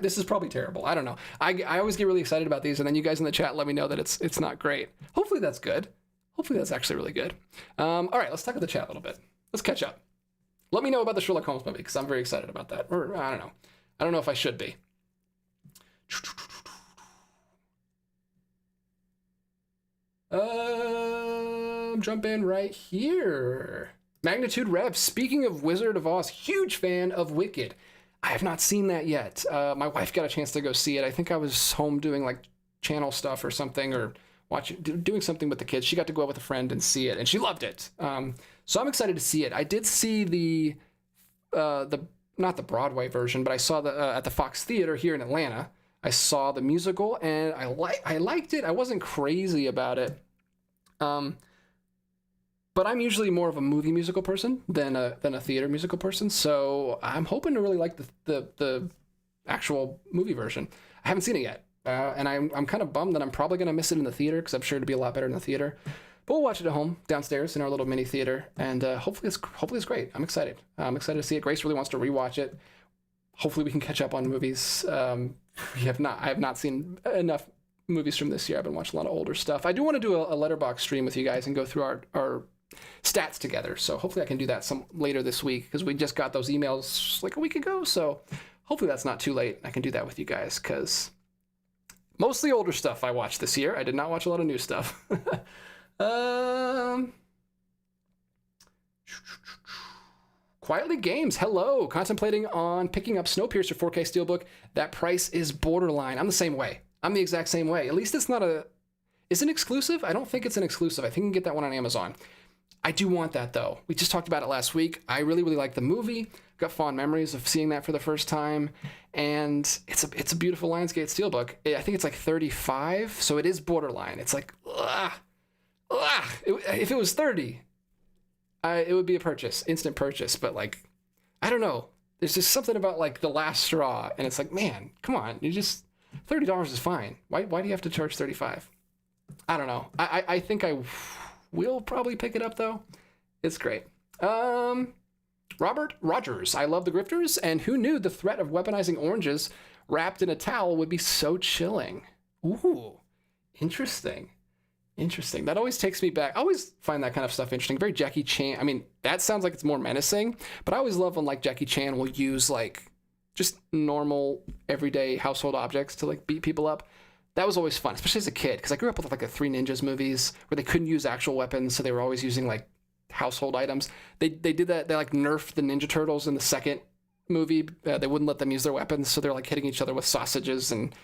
This is probably terrible. I don't know. I always get really excited about these, and then you guys in the chat let me know that it's not great. Hopefully that's good. Hopefully that's actually really good. All right, let's talk about the chat a little bit. Let's catch up. Let me know about the Sherlock Holmes movie, because I'm very excited about that. Or, I don't know. I don't know if I should be. Jump in right here. Magnitude Rev, speaking of Wizard of Oz, huge fan of Wicked. I have not seen that yet. My wife got a chance to go see it. I think I was home doing like channel stuff or something, or doing something with the kids. She got to go out with a friend and see it, and she loved it. So I'm excited to see it. I did see the not the Broadway version, but I saw at the Fox Theater here in Atlanta. I saw the musical, and I liked it. I wasn't crazy about it. But I'm usually more of a movie musical person than a theater musical person. So I'm hoping to really like the actual movie version. I haven't seen it yet. And I'm kind of bummed that I'm probably going to miss it in the theater, because I'm sure it'd be a lot better in the theater. But we'll watch it at home, downstairs in our little mini theater, and hopefully it's great. I'm excited. I'm excited to see it. Grace really wants to rewatch it. Hopefully we can catch up on movies. I have not seen enough movies from this year. I've been watching a lot of older stuff. I do want to do a Letterboxd stream with you guys and go through our stats together. So hopefully I can do that some later this week, because we just got those emails like a week ago. So hopefully that's not too late. I can do that with you guys, because mostly older stuff I watched this year. I did not watch a lot of new stuff. Quietly Games, hello. Contemplating on picking up Snowpiercer 4K Steelbook. That price is borderline. I'm the same way. I'm the exact same way. At least it's not is it exclusive? I don't think it's an exclusive. I think you can get that one on Amazon. I do want that though. We just talked about it last week. I really, really like the movie. Got fond memories of seeing that for the first time. And it's a beautiful Lionsgate Steelbook. I think it's like 35, so it is borderline. It's like, if it was 30, it would be a purchase, instant purchase. But like, I don't know. There's just something about like the last straw, and it's like, man, come on, $30 is fine. Why do you have to charge 35? I don't know. I think I will probably pick it up though. It's great. Robert Rogers, I love the Grifters, and who knew the threat of weaponizing oranges wrapped in a towel would be so chilling. Ooh, interesting. That always takes me back. I always find that kind of stuff interesting. Very Jackie Chan. I mean, that sounds like it's more menacing, but I always love when like Jackie Chan will use like just normal everyday household objects to like beat people up. That was always fun, especially as a kid, because I grew up with like the Three Ninjas movies where they couldn't use actual weapons, so they were always using like household items. They did that. They like nerfed the Ninja Turtles in the second movie. They wouldn't let them use their weapons, so they're like hitting each other with sausages and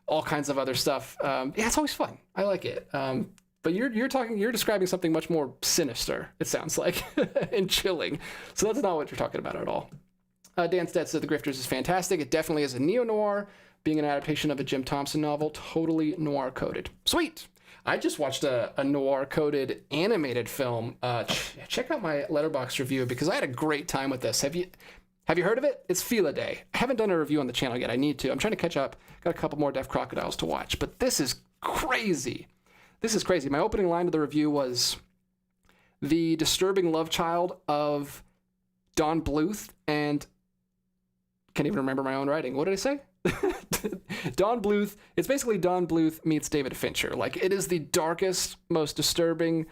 all kinds of other stuff. Yeah, it's always fun. I like it. But you're describing something much more sinister, it sounds like, and chilling. So that's not what you're talking about at all. Dan Stett said The Grifters is fantastic. It definitely is a neo-noir, being an adaptation of a Jim Thompson novel, totally noir-coded. Sweet! I just watched a noir-coded animated film. Check out my Letterboxd review, because I had a great time with this. Have you heard of it? It's Fila Day. I haven't done a review on the channel yet. I need to. I'm trying to catch up. Got a couple more Deaf Crocodiles to watch, but this is crazy. This is crazy. My opening line of the review was the disturbing love child of Don Bluth and can't even remember my own writing. What did I say? Don Bluth. It's basically Don Bluth meets David Fincher. Like, it is the darkest, most disturbing,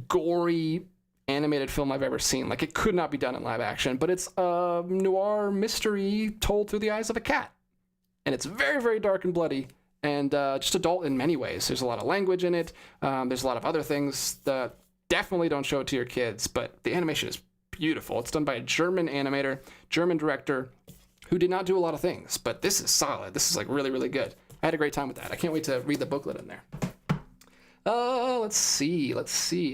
gory, animated film I've ever seen. Like, it could not be done in live action, but it's a noir mystery told through the eyes of a cat. And it's very, very dark and bloody, and just adult in many ways. There's a lot of language in it. There's a lot of other things that definitely don't show it to your kids, but the animation is beautiful. It's done by a German animator, German director, who did not do a lot of things, but this is solid. This is like really, really good. I had a great time with that. I can't wait to read the booklet in there. Let's see.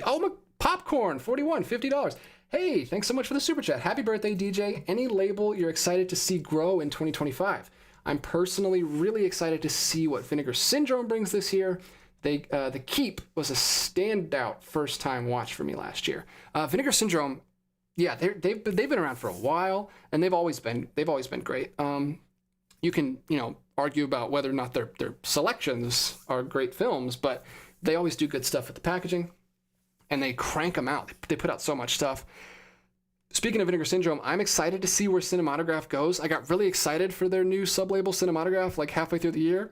Oh, Popcorn, $41, $50. Hey, thanks so much for the super chat. Happy birthday, DJ. Any label you're excited to see grow in 2025? I'm personally really excited to see what Vinegar Syndrome brings this year. The Keep was a standout first time watch for me last year. Vinegar Syndrome, yeah, they've been around for a while, and they've always been great. You can argue about whether or not their selections are great films, but they always do good stuff with the packaging, and they crank them out. They put out so much stuff. Speaking of Vinegar Syndrome, I'm excited to see where Cinematograph goes. I got really excited for their new sub-label Cinematograph like halfway through the year.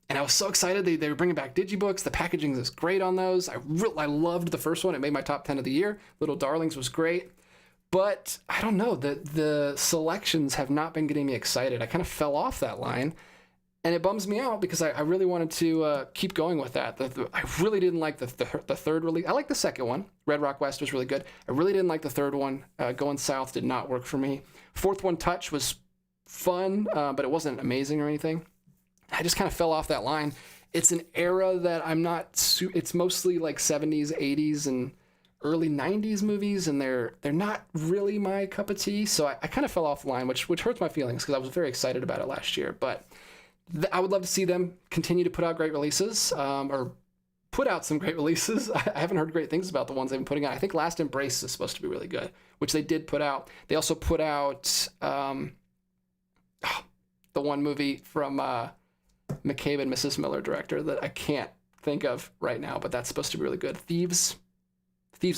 And I was so excited. They were bringing back digibooks. The packaging is great on those. I loved the first one. It made my top 10 of the year. Little Darlings was great. But I don't know. The selections have not been getting me excited. I kind of fell off that line. And it bums me out because I really wanted to keep going with that. I really didn't like the third release. I liked the second one. Red Rock West was really good. I really didn't like the third one. Going South did not work for me. Fourth one, Touch, was fun, but it wasn't amazing or anything. I just kind of fell off that line. It's an era that I'm not... It's mostly like 70s, 80s, and early 90s movies, and they're not really my cup of tea. So I kind of fell off the line, which hurts my feelings because I was very excited about it last year. But I would love to see them continue to put out great releases, or put out some great releases. I haven't heard great things about the ones they've been putting out. I think Last Embrace is supposed to be really good, which they did put out. They also put out the one movie from McCabe and Mrs. Miller director that I can't think of right now, but that's supposed to be really good. Thieves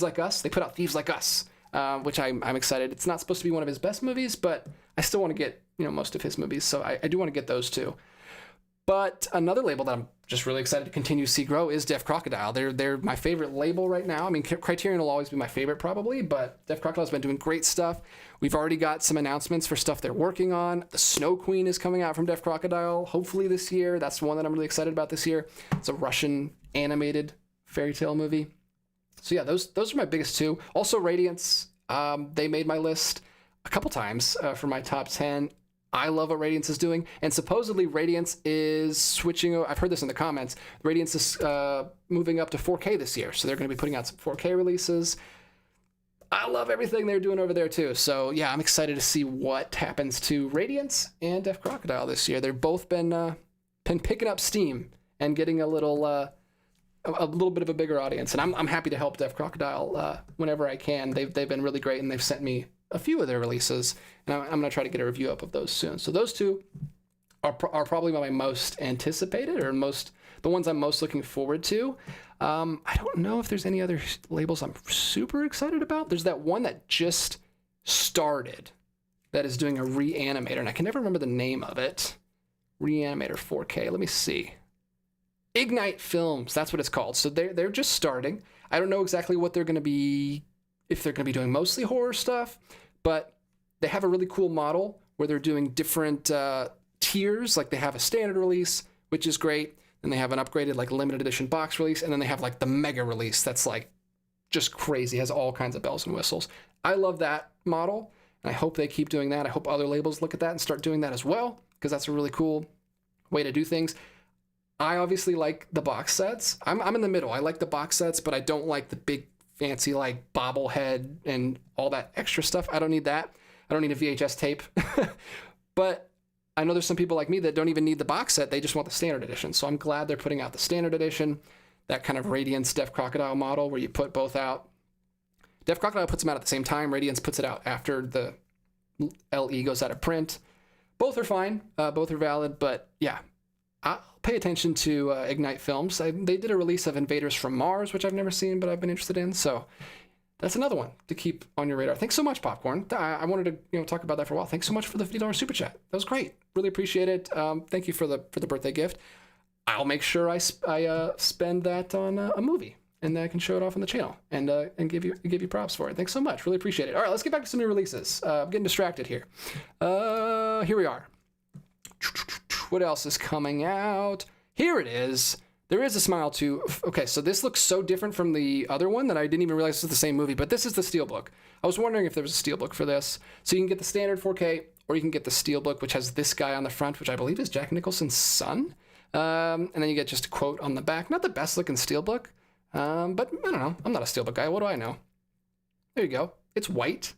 Like Us. They put out Thieves Like Us, which I'm excited. It's not supposed to be one of his best movies, but I still want to get most of his movies, so I do want to get those too. But another label that I'm just really excited to continue to see grow is Deaf Crocodile. They're my favorite label right now. I mean, Criterion will always be my favorite probably, but Deaf Crocodile's been doing great stuff. We've already got some announcements for stuff they're working on. The Snow Queen is coming out from Deaf Crocodile, hopefully this year. That's one that I'm really excited about this year. It's a Russian animated fairy tale movie. So yeah, those are my biggest two. Also Radiance, they made my list a couple times for my top 10. I love what Radiance is doing, and supposedly Radiance is switching. I've heard this in the comments. Radiance is moving up to 4K this year, so they're going to be putting out some 4K releases. I love everything they're doing over there too. So yeah, I'm excited to see what happens to Radiance and Deaf Crocodile this year. They've both been picking up steam and getting a little bit of a bigger audience, and I'm happy to help Deaf Crocodile whenever I can. They've been really great, and they've sent me a few of their releases, and I'm going to try to get a review up of those soon. So those two are probably my most anticipated, or the ones I'm most looking forward to. I don't know if there's any other labels I'm super excited about. There's that one that just started that is doing a Reanimator, and I can never remember the name of it. Reanimator 4K. Let me see. Ignite Films. That's what it's called. So they're just starting. I don't know exactly what they're going to be, if they're going to be doing mostly horror stuff, but they have a really cool model where they're doing different tiers. Like they have a standard release, which is great. Then they have an upgraded like limited edition box release. And then they have like the mega release that's like just crazy, has all kinds of bells and whistles. I love that model, and I hope they keep doing that. I hope other labels look at that and start doing that as well, because that's a really cool way to do things. I obviously like the box sets. I'm in the middle. I like the box sets, but I don't like the big fancy like bobblehead and all that extra stuff. I don't need that. I don't need a VHS tape. But I know there's some people like me that don't even need the box set. They just want the standard edition. So I'm glad they're putting out the standard edition, that kind of Radiance Deaf Crocodile model where you put both out. Deaf Crocodile puts them out at the same time. Radiance puts it out after the LE goes out of print. Both are fine. Both are valid. But yeah, I'll pay attention to Ignite Films. They did a release of Invaders from Mars, which I've never seen, but I've been interested in. So that's another one to keep on your radar. Thanks so much, Popcorn. I wanted to talk about that for a while. Thanks so much for the $50 super chat. That was great. Really appreciate it. Thank you for the birthday gift. I'll make sure I spend that on a movie. and I can show it off on the channel and give you props for it. Thanks so much. Really appreciate it. All right, let's get back to some new releases. I'm getting distracted here. Here we are. What else is coming out? Here it is. There is a Smile 2. Okay, so this looks so different from the other one that I didn't even realize this was the same movie, but this is the Steelbook. I was wondering if there was a Steelbook for this. So you can get the standard 4K, or you can get the Steelbook, which has this guy on the front, which I believe is Jack Nicholson's son. And then you get just a quote on the back. Not the best looking Steelbook, but I don't know. I'm not a Steelbook guy. What do I know? There you go. It's white.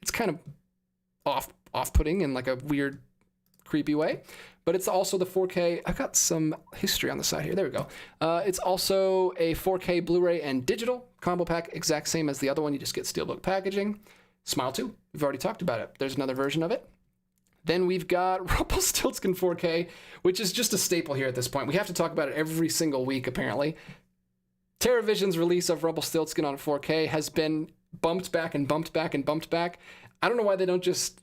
It's kind of off-putting in like a weird, creepy way. But it's also the 4K. I've got some history on the side here. There we go. It's also a 4K Blu-ray and digital combo pack, exact same as the other one. You just get Steelbook packaging. Smile 2. We've already talked about it. There's another version of it. Then we've got Rumpelstiltskin 4K, which is just a staple here at this point. We have to talk about it every single week, apparently. TerraVision's release of Rumpelstiltskin on 4K has been bumped back and bumped back and bumped back. I don't know why they don't just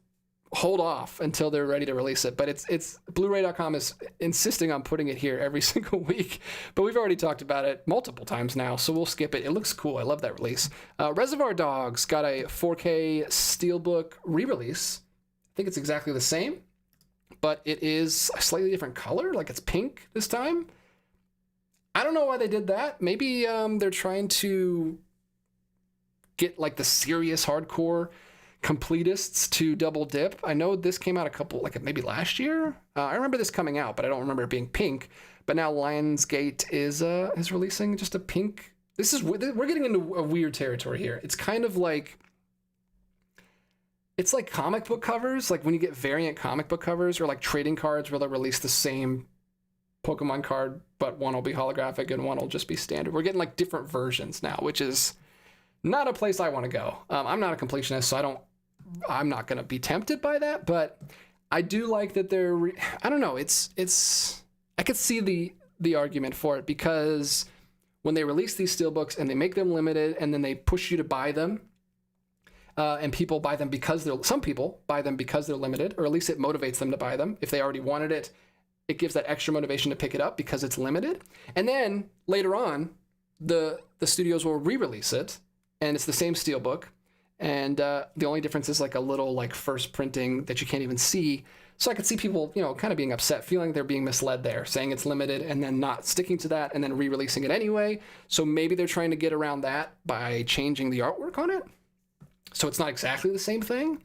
hold off until they're ready to release it, but it's Blu-ray.com is insisting on putting it here every single week, but we've already talked about it multiple times now, so we'll skip it. It looks cool. I love that release. Reservoir Dogs got a 4K Steelbook re-release. I think it's exactly the same, but it is a slightly different color, like it's pink this time. I don't know why they did that. Maybe they're trying to get like the serious hardcore completists to double dip. I know this came out maybe last year. I remember this coming out, but I don't remember it being pink. But now Lionsgate is releasing just a pink. We're getting into a weird territory here. It's kind of like, it's like comic book covers, like when you get variant comic book covers, or like trading cards where they'll release the same Pokemon card, but one will be holographic and one will just be standard. We're getting like different versions now, which is not a place I want to go. I'm not a completionist, so I'm not going to be tempted by that, but I do like that I don't know. I could see the argument for it, because when they release these Steelbooks and they make them limited and then they push you to buy them, and people buy them some people buy them because they're limited, or at least it motivates them to buy them. If they already wanted it, it gives that extra motivation to pick it up because it's limited. And then later on, the studios will re-release it, and it's the same Steelbook. And the only difference is like a little like first printing that you can't even see. So I could see people, kind of being upset, feeling they're being misled there, saying it's limited and then not sticking to that and then re-releasing it anyway. So maybe they're trying to get around that by changing the artwork on it. So it's not exactly the same thing,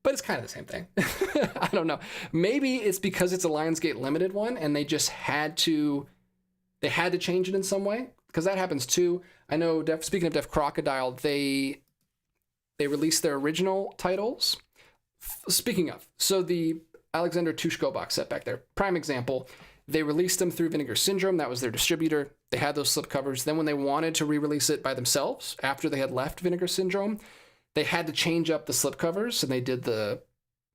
but it's kind of the same thing. I don't know. Maybe it's because it's a Lionsgate limited one and they just had to change it in some way, because that happens too. I know, speaking of Def Crocodile, they released their original titles. Speaking of, so the Alexander Tushko box set back there, prime example, they released them through Vinegar Syndrome. That was their distributor. They had those slipcovers. Then when they wanted to re-release it by themselves, after they had left Vinegar Syndrome, they had to change up the slipcovers, and they did the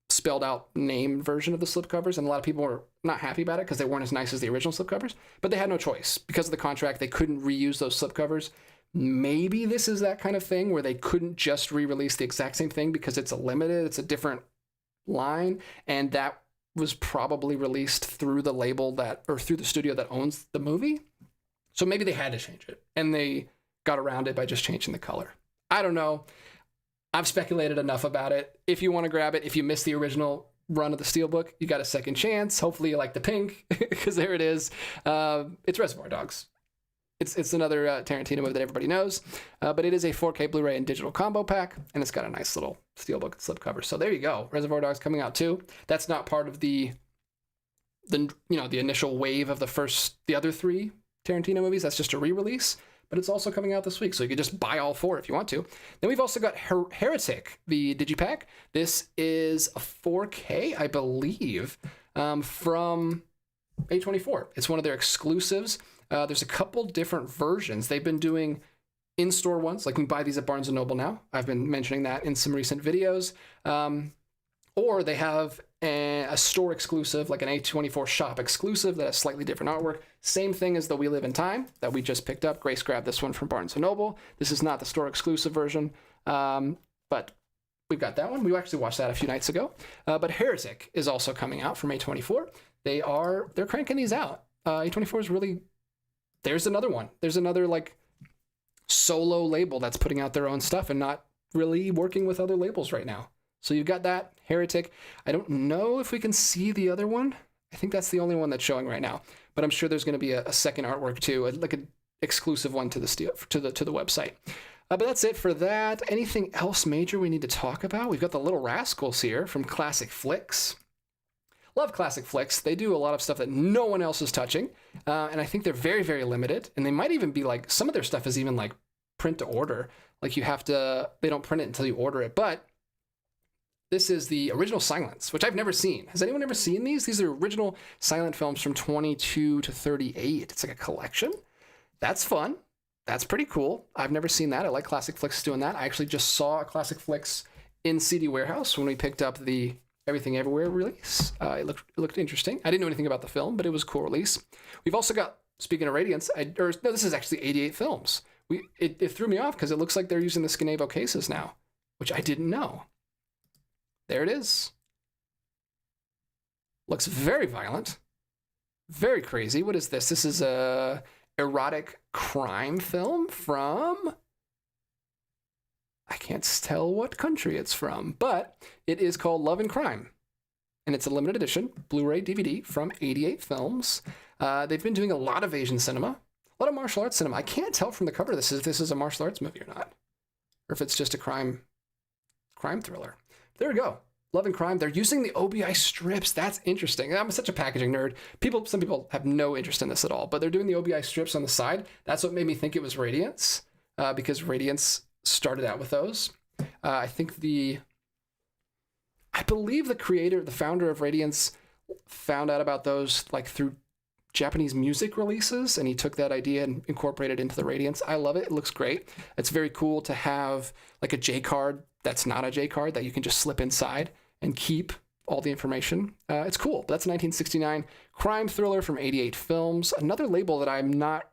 spelled out name version of the slipcovers, and a lot of people were not happy about it because they weren't as nice as the original slipcovers, but they had no choice. Because of the contract, they couldn't reuse those slipcovers. Maybe this is that kind of thing where they couldn't just re-release the exact same thing because it's a different line, and that was probably released through the label through the studio that owns the movie. So maybe they had to change it, and they got around it by just changing the color. I don't know. I've speculated enough about it. If you want to grab it, if you missed the original run of the Steelbook, you got a second chance. Hopefully you like the pink, because there it is. It's Reservoir Dogs. It's another Tarantino movie that everybody knows, but it is a 4K Blu-ray and digital combo pack, and it's got a nice little Steelbook slipcover. So there you go. Reservoir Dogs coming out too. That's not part of the initial wave of the other three Tarantino movies. That's just a re-release, but it's also coming out this week, so you can just buy all four if you want to. Then we've also got Heretic, the digipack. This is a 4K, I believe, from A24. It's one of their exclusives. There's a couple different versions. They've been doing in-store ones, like you can buy these at Barnes & Noble now. I've been mentioning that in some recent videos. Or they have a store exclusive, like an A24 shop exclusive that has slightly different artwork. Same thing as the We Live in Time that we just picked up. Grace grabbed this one from Barnes & Noble. This is not the store exclusive version, but we've got that one. We actually watched that a few nights ago. But Heretic is also coming out from A24. They're cranking these out. A24 is really... There's another one. There's another, like, solo label that's putting out their own stuff and not really working with other labels right now. So you've got that, Heretic. I don't know if we can see the other one. I think that's the only one that's showing right now, but I'm sure there's going to be a second artwork too, like an exclusive one to the website. But that's it for that. Anything else major we need to talk about? We've got the Little Rascals here from Classic Flicks. Love Classic Flicks. They do a lot of stuff that no one else is touching, and I think they're very, very limited. And they might even be like, some of their stuff is even like print to order. Like they don't print it until you order it. But this is the original Silence, which I've never seen. Has anyone ever seen these? These are original silent films from 22 to 38. It's like a collection. That's fun. That's pretty cool. I've never seen that. I like Classic Flicks doing that. I actually just saw a Classic Flicks in CD Warehouse when we picked up the Everything Everywhere release. It looked interesting. I didn't know anything about the film, but it was a cool release. We've also got, speaking of Radiance, this is actually 88 Films. It threw me off because it looks like they're using the Skenavo cases now, which I didn't know. There it is. Looks very violent. Very crazy. What is this? This is a erotic crime film from... I can't tell what country it's from, but it is called Love and Crime. And it's a limited edition Blu-ray DVD from 88 Films. They've been doing a lot of Asian cinema, a lot of martial arts cinema. I can't tell from the cover if this is a martial arts movie or not, or if it's just a crime thriller. There we go. Love and Crime. They're using the OBI strips. That's interesting. I'm such a packaging nerd. Some people have no interest in this at all, but they're doing the OBI strips on the side. That's what made me think it was Radiance, because Radiance started out with those. I believe the founder of Radiance found out about those like through Japanese music releases, and he took that idea and incorporated it into the Radiance. I love it. It looks great. It's very cool to have like a J card that's not a J card that you can just slip inside and keep all the information. It's cool. But that's a 1969 crime thriller from 88 Films. Another label that I'm not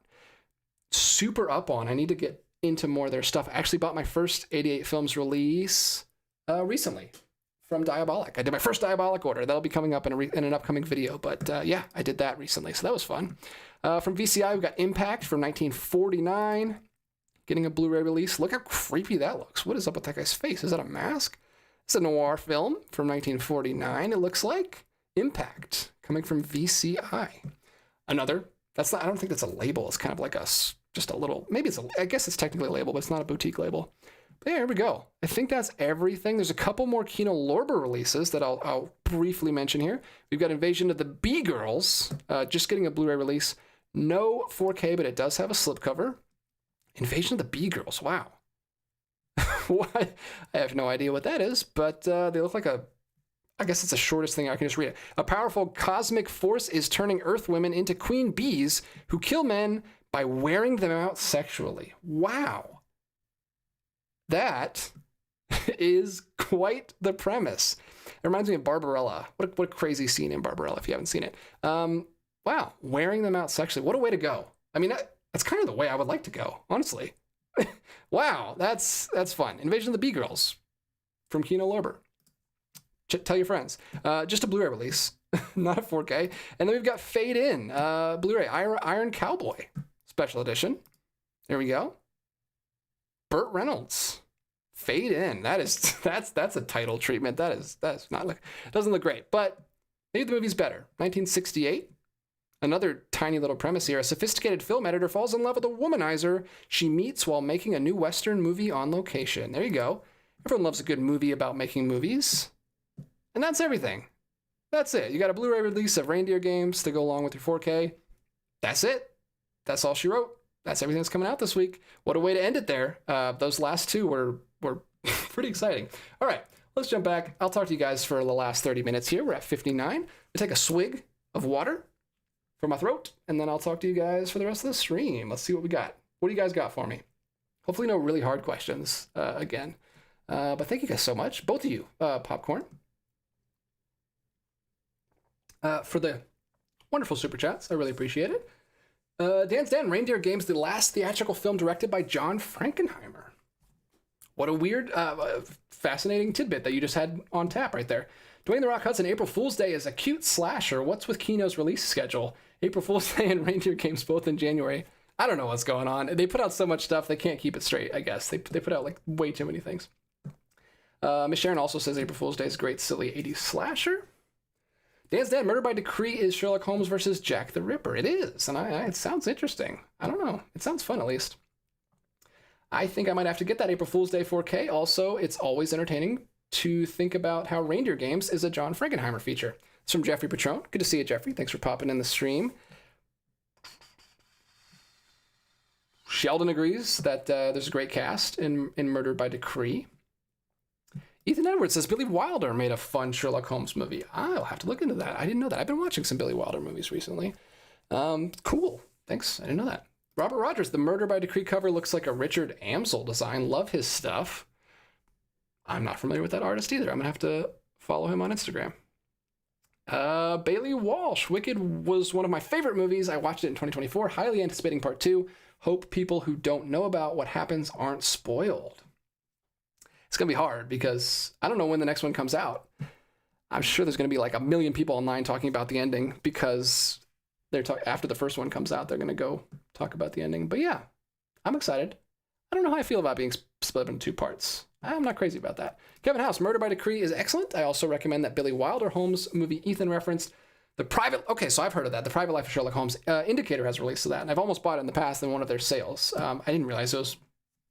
super up on. I need to get into more of their stuff. I actually bought my first 88 Films release recently from Diabolic. I did my first Diabolic order. That'll be coming up in an upcoming video. But yeah, I did that recently, so that was fun. From VCI, we've got Impact from 1949. Getting a Blu-ray release. Look how creepy that looks. What is up with that guy's face? Is that a mask? It's a noir film from 1949, it looks like. Impact, coming from VCI. I don't think that's a label. It's kind of like just a little, I guess it's technically a label, but it's not a boutique label. But yeah, here we go. I think that's everything. There's a couple more Kino Lorber releases that I'll briefly mention here. We've got Invasion of the B-Girls, just getting a Blu-ray release. No 4K, but it does have a slipcover. Invasion of the B-Girls, wow. What? I have no idea what that is, but they look like I guess it's the shortest thing. I can just read it. A powerful cosmic force is turning Earth women into queen bees who kill men by wearing them out sexually. Wow. That is quite the premise. It reminds me of Barbarella. What a crazy scene in Barbarella if you haven't seen it. Wow, wearing them out sexually. What a way to go. I mean, that's kind of the way I would like to go, honestly. Wow, that's fun. Invasion of the B-Girls from Kino Lorber. Tell your friends. Just a Blu-ray release, not a 4K. And then we've got Fade In, Blu-ray, Iron Cowboy special edition. There we go. Burt Reynolds, Fade In. That's a title treatment. That's not doesn't look great, but maybe the movie's better. 1968. Another tiny little premise here. A sophisticated film editor falls in love with a womanizer she meets while making a new Western movie on location. There you go. Everyone loves a good movie about making movies. And that's everything. That's it. You got a Blu-ray release of Reindeer Games to go along with your 4K. That's it. That's all she wrote. That's everything that's coming out this week. What a way to end it there. Those last two were pretty exciting. All right, let's jump back. I'll talk to you guys for the last 30 minutes here. We're at 59. We'll take a swig of water for my throat, and then I'll talk to you guys for the rest of the stream. Let's see what we got. What do you guys got for me? Hopefully no really hard questions again. But thank you guys so much. Both of you, Popcorn, for the wonderful super chats. I really appreciate it. Dan's Dan, Reindeer Games, the last theatrical film directed by John Frankenheimer. What a weird, fascinating tidbit that you just had on tap right there. Dwayne The Rock Hudson, April Fool's Day is a cute slasher. What's with Kino's release schedule? April Fool's Day and Reindeer Games both in January. I don't know what's going on. They put out so much stuff, they can't keep it straight, I guess. They put out like way too many things. Miss Sharon also says April Fool's Day is a great, silly 80s slasher. Dan's Dad, Murder by Decree is Sherlock Holmes versus Jack the Ripper. It is, and it sounds interesting. I don't know. It sounds fun, at least. I think I might have to get that April Fool's Day 4K. Also, it's always entertaining to think about how Reindeer Games is a John Frankenheimer feature. It's from Jeffrey Patron. Good to see you, Jeffrey. Thanks for popping in the stream. Sheldon agrees that there's a great cast in Murder by Decree. Ethan Edwards says Billy Wilder made a fun Sherlock Holmes movie. I'll have to look into that. I didn't know that. I've been watching some Billy Wilder movies recently. Cool. Thanks. I didn't know that. Robert Rogers, the Murder by Decree cover looks like a Richard Amsel design. Love his stuff. I'm not familiar with that artist either. I'm going to have to follow him on Instagram. Bailey Walsh, Wicked was one of my favorite movies. I watched it in 2024. Highly anticipating part 2. Hope people who don't know about what happens aren't spoiled. It's going to be hard because I don't know when the next one comes out. I'm sure there's going to be like a million people online talking about the ending because after the first one comes out, they're going to go talk about the ending. But yeah, I'm excited. I don't know how I feel about being split into 2 parts. I'm not crazy about that. Kevin House, Murder by Decree is excellent. I also recommend that Billy Wilder Holmes movie Ethan referenced. Okay, so I've heard of that. The Private Life of Sherlock Holmes. Indicator has released that, and I've almost bought it in the past in one of their sales. I didn't realize it was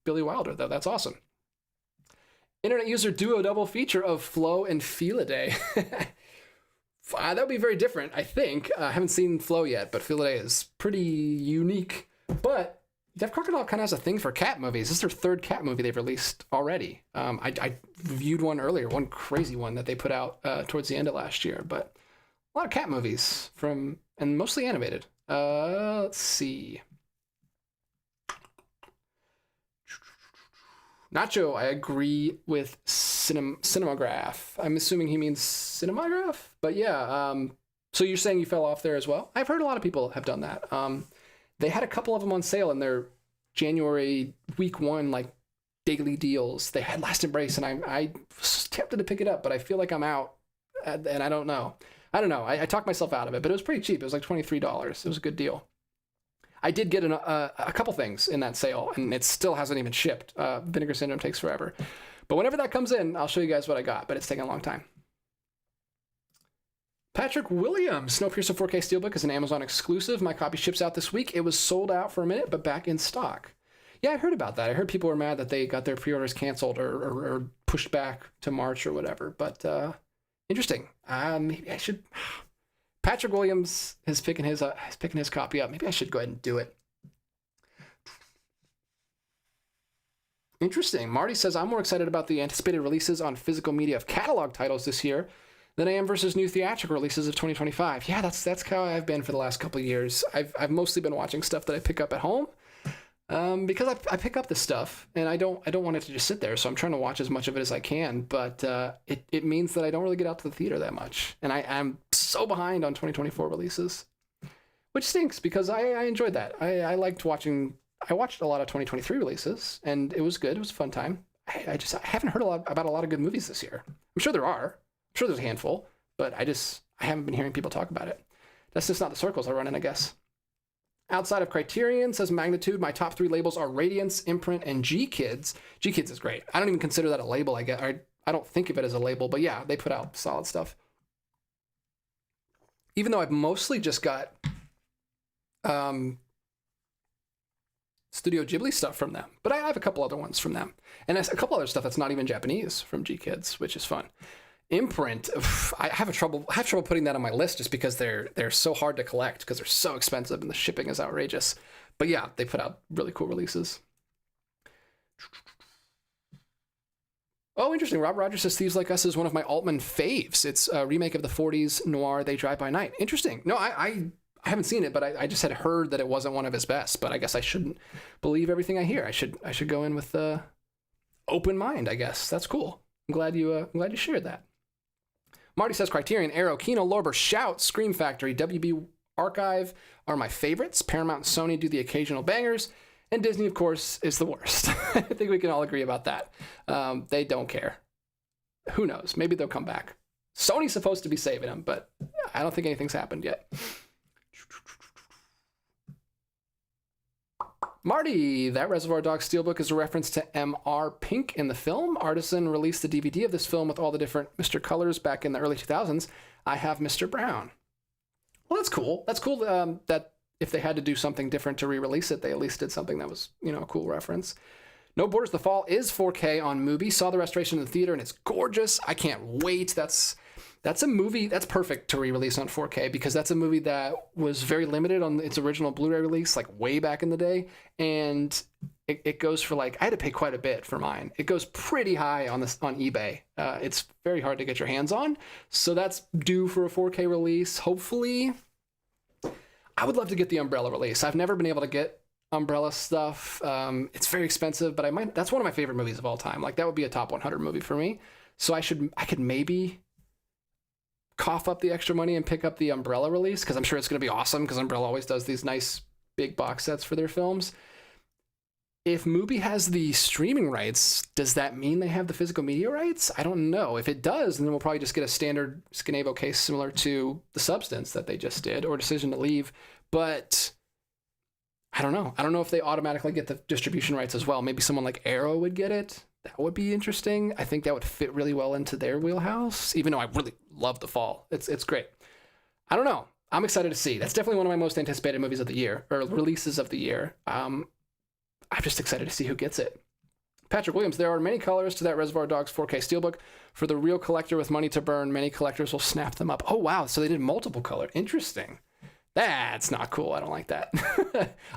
Billy Wilder, though. That's awesome. Internet user duo double feature of Flo and Felidae. That would be very different, I think. I haven't seen Flo yet, but Felidae is pretty unique. But Deaf Crocodile kind of has a thing for cat movies. This is their 3rd cat movie they've released already. I viewed one earlier, one crazy one that they put out towards the end of last year. But a lot of cat movies and mostly animated. Let's see. Nacho, I agree with Cinematograph. I'm assuming he means Cinematograph, but yeah. So you're saying you fell off there as well? I've heard a lot of people have done that. They had a couple of them on sale in their January week 1, like daily deals. They had Last Embrace, and I was tempted to pick it up, but I feel like I'm out, and I don't know. I talked myself out of it, but it was pretty cheap. It was like $23. It was a good deal. I did get a couple things in that sale, and it still hasn't even shipped. Vinegar Syndrome takes forever. But whenever that comes in, I'll show you guys what I got, but it's taking a long time. Patrick Williams, Snowpiercer 4K Steelbook is an Amazon exclusive. My copy ships out this week. It was sold out for a minute, but back in stock. Yeah, I heard about that. I heard people were mad that they got their pre-orders canceled or pushed back to March or whatever. But interesting. Maybe I should... Patrick Williams is picking his copy up. Maybe I should go ahead and do it. Interesting. Marty says, I'm more excited about the anticipated releases on physical media of catalog titles this year than I am versus new theatrical releases of 2025. Yeah, that's how I've been for the last couple of years. I've mostly been watching stuff that I pick up at home because I pick up this stuff and I don't want it to just sit there. So I'm trying to watch as much of it as I can, but it means that I don't really get out to the theater that much. And I'm so behind on 2024 releases, which stinks because I enjoyed that. I liked watching. I watched a lot of 2023 releases and it was good. It was a fun time. I haven't heard about a lot of good movies this year. I'm sure there are. I'm sure there's a handful, but I haven't been hearing people talk about it. That's just not the circles I run in, I guess. Outside of Criterion, says Magnitude, my top 3 labels are Radiance, Imprint, and G-Kids. G-Kids is great. I don't even consider that a label, I guess. I don't think of it as a label, but yeah, they put out solid stuff. Even though I've mostly just got Studio Ghibli stuff from them, but I have a couple other ones from them. And a couple other stuff that's not even Japanese from G-Kids, which is fun. Imprint, I have trouble putting that on my list just because they're so hard to collect because they're so expensive and the shipping is outrageous. But yeah, they put out really cool releases. Oh, interesting. Rob Rogers says Thieves Like Us is one of my Altman faves. It's a remake of the 40s noir They Drive By Night. Interesting. No, I haven't seen it, but I just had heard that it wasn't one of his best. But I guess I shouldn't believe everything I hear. I should go in with open mind, I guess. That's cool. I'm glad you shared that. Marty says Criterion, Arrow, Kino, Lorber, Shout, Scream Factory, WB Archive are my favorites. Paramount and Sony do the occasional bangers. And Disney, of course, is the worst. I think we can all agree about that. They don't care. Who knows? Maybe they'll come back. Sony's supposed to be saving them, but I don't think anything's happened yet. Marty, that Reservoir Dogs Steelbook is a reference to M.R. Pink in the film. Artisan released the DVD of this film with all the different Mr. Colors back in the early 2000s. I have Mr. Brown. Well, that's cool. That's cool that if they had to do something different to re-release it, they at least did something that was, you know, a cool reference. No Borders The Fall is 4K on Mubi. Saw the restoration in the theater, and it's gorgeous. I can't wait. That's a movie that's perfect to re-release on 4K because that's a movie that was very limited on its original Blu-ray release, like way back in the day. And it goes for like, I had to pay quite a bit for mine. It goes pretty high on eBay. It's very hard to get your hands on. So that's due for a 4K release. Hopefully, I would love to get the Umbrella release. I've never been able to get Umbrella stuff. It's very expensive, but that's one of my favorite movies of all time. Like that would be a top 100 movie for me. So I could maybe cough up the extra money and pick up the Umbrella release because I'm sure it's going to be awesome because Umbrella always does these nice big box sets for their films. If Mubi has the streaming rights, does that mean they have the physical media rights? I don't know. If it does, then we'll probably just get a standard Skenavel case similar to the Substance that they just did or Decision to Leave. But I don't know. I don't know if they automatically get the distribution rights as well. Maybe someone like Arrow would get it. That would be interesting. I think that would fit really well into their wheelhouse, even though I really love The Fall. It's great. I don't know. I'm excited to see. That's definitely one of my most anticipated movies of the year, or releases of the year. I'm just excited to see who gets it. Patrick Williams, there are many colors to that Reservoir Dogs 4K Steelbook. For the real collector with money to burn, many collectors will snap them up. Oh, wow. So they did multiple color. Interesting. That's not cool. I don't like that.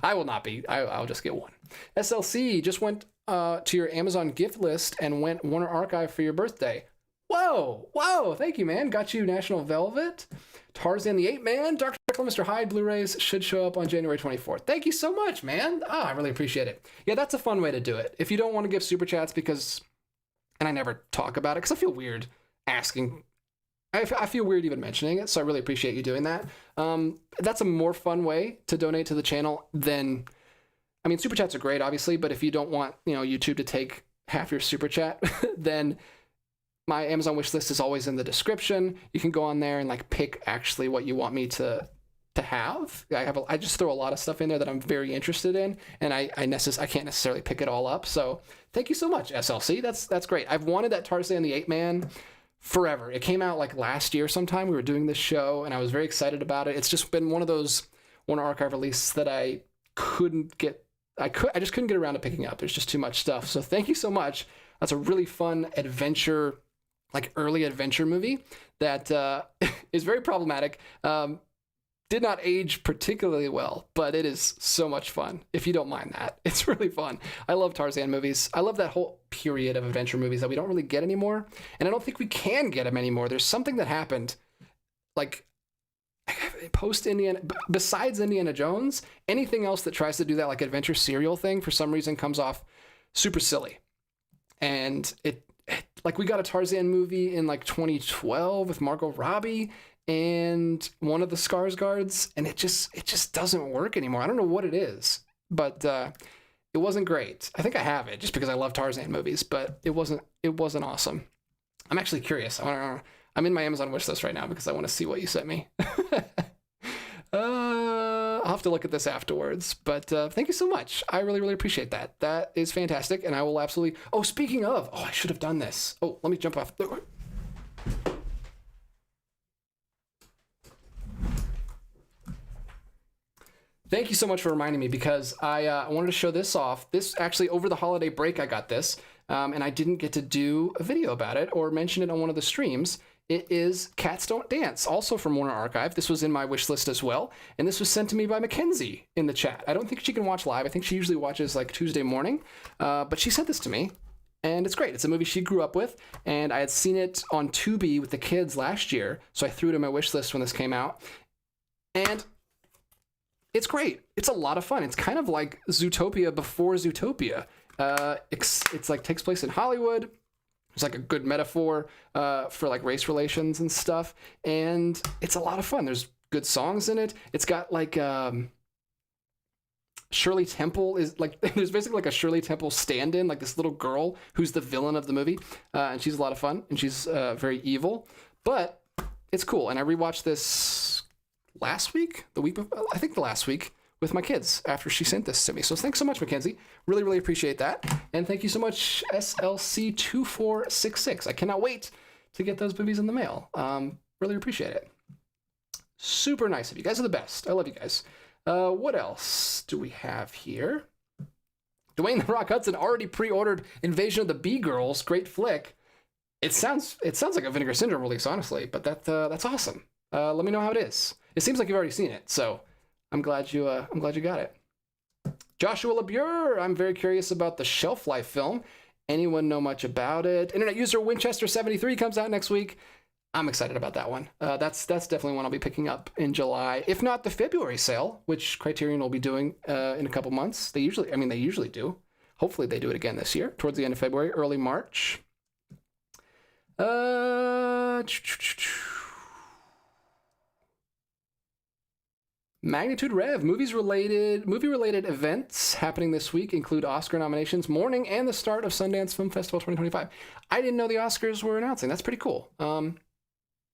I will not be. I'll just get one. SLC just went to your Amazon gift list and went Warner Archive for your birthday. Whoa. Thank you, man. Got you National Velvet, Tarzan the Ape Man, Dr. Jekyll and Mr. Hyde Blu-rays should show up on January 24th. Thank you so much, man. I really appreciate it. Yeah, that's a fun way to do it. If you don't want to give super chats because, and I never talk about it because I feel weird asking. I feel weird even mentioning it, so I really appreciate you doing that. That's a more fun way to donate to the channel than, I mean, super chats are great, obviously, but if you don't want, YouTube to take half your super chat, then my Amazon wish list is always in the description. You can go on there and like pick actually what you want me to have. I just throw a lot of stuff in there that I'm very interested in, and I can't necessarily pick it all up. So thank you so much, SLC. That's great. I've wanted that Tarzan the Ape Man forever. It came out like last year sometime. We were doing this show and I was very excited about it. It's just been one of those Warner Archive releases that I just couldn't get around to picking up. There's just too much stuff. So thank you so much. That's a really fun adventure, like early adventure movie that is very problematic. Did not age particularly well, but it is so much fun. If you don't mind that, it's really fun. I love Tarzan movies. I love that whole period of adventure movies that we don't really get anymore. And I don't think we can get them anymore. There's something that happened like besides Indiana Jones, anything else that tries to do that like adventure serial thing for some reason comes off super silly. And it like we got a Tarzan movie in like 2012 with Margot Robbie and one of the Skarsgårds, and it just doesn't work anymore. I don't know what it is, but it wasn't great. I think I have it just because I love Tarzan movies, but it wasn't awesome. I'm actually curious. I'm in my Amazon wish list right now because I want to see what you sent me. I'll have to look at this afterwards, but thank you so much. I really, really appreciate that. That is fantastic, and I will absolutely... Oh, speaking of... Oh, I should have done this. Oh, let me jump off. Thank you so much for reminding me because I wanted to show this off. This actually, over the holiday break, I got this, and I didn't get to do a video about it or mention it on one of the streams. It is Cats Don't Dance, also from Warner Archive. This was in my wish list as well, and this was sent to me by Mackenzie in the chat. I don't think she can watch live. I think she usually watches like Tuesday morning, but she sent this to me, and it's great. It's a movie she grew up with, and I had seen it on Tubi with the kids last year, so I threw it in my wish list when this came out, and it's great. It's a lot of fun. It's kind of like Zootopia before Zootopia. It's like takes place in Hollywood. It's like a good metaphor for like race relations and stuff. And it's a lot of fun. There's good songs in it. It's got like Shirley Temple is like, there's basically like a Shirley Temple stand-in, like this little girl who's the villain of the movie. And she's a lot of fun and she's very evil, but it's cool. And I rewatched this last week, the week before, I think the last week with my kids after she sent this to me. So thanks so much, Mackenzie. Really, really appreciate that. And thank you so much, SLC2466. I cannot wait to get those movies in the mail. Really appreciate it. Super nice of you. You guys are the best. I love you guys. What else do we have here? Dwayne "The Rock" Hudson already pre-ordered Invasion of the B-Girls. Great flick. It sounds like a Vinegar Syndrome release, honestly, but that's awesome. Let me know how it is. It seems like you've already seen it, so I'm glad you got it. Joshua LeBure, I'm very curious about the Shelf Life film. Anyone know much about it? Internet user Winchester73 comes out next week. I'm excited about that one. That's definitely one I'll be picking up in July, if not the February sale, which Criterion will be doing in a couple months. They usually do. Hopefully they do it again this year, towards the end of February, early March. Magnitude Rev, movie-related events happening this week include Oscar nominations, morning, and the start of Sundance Film Festival 2025. I didn't know the Oscars were announcing. That's pretty cool.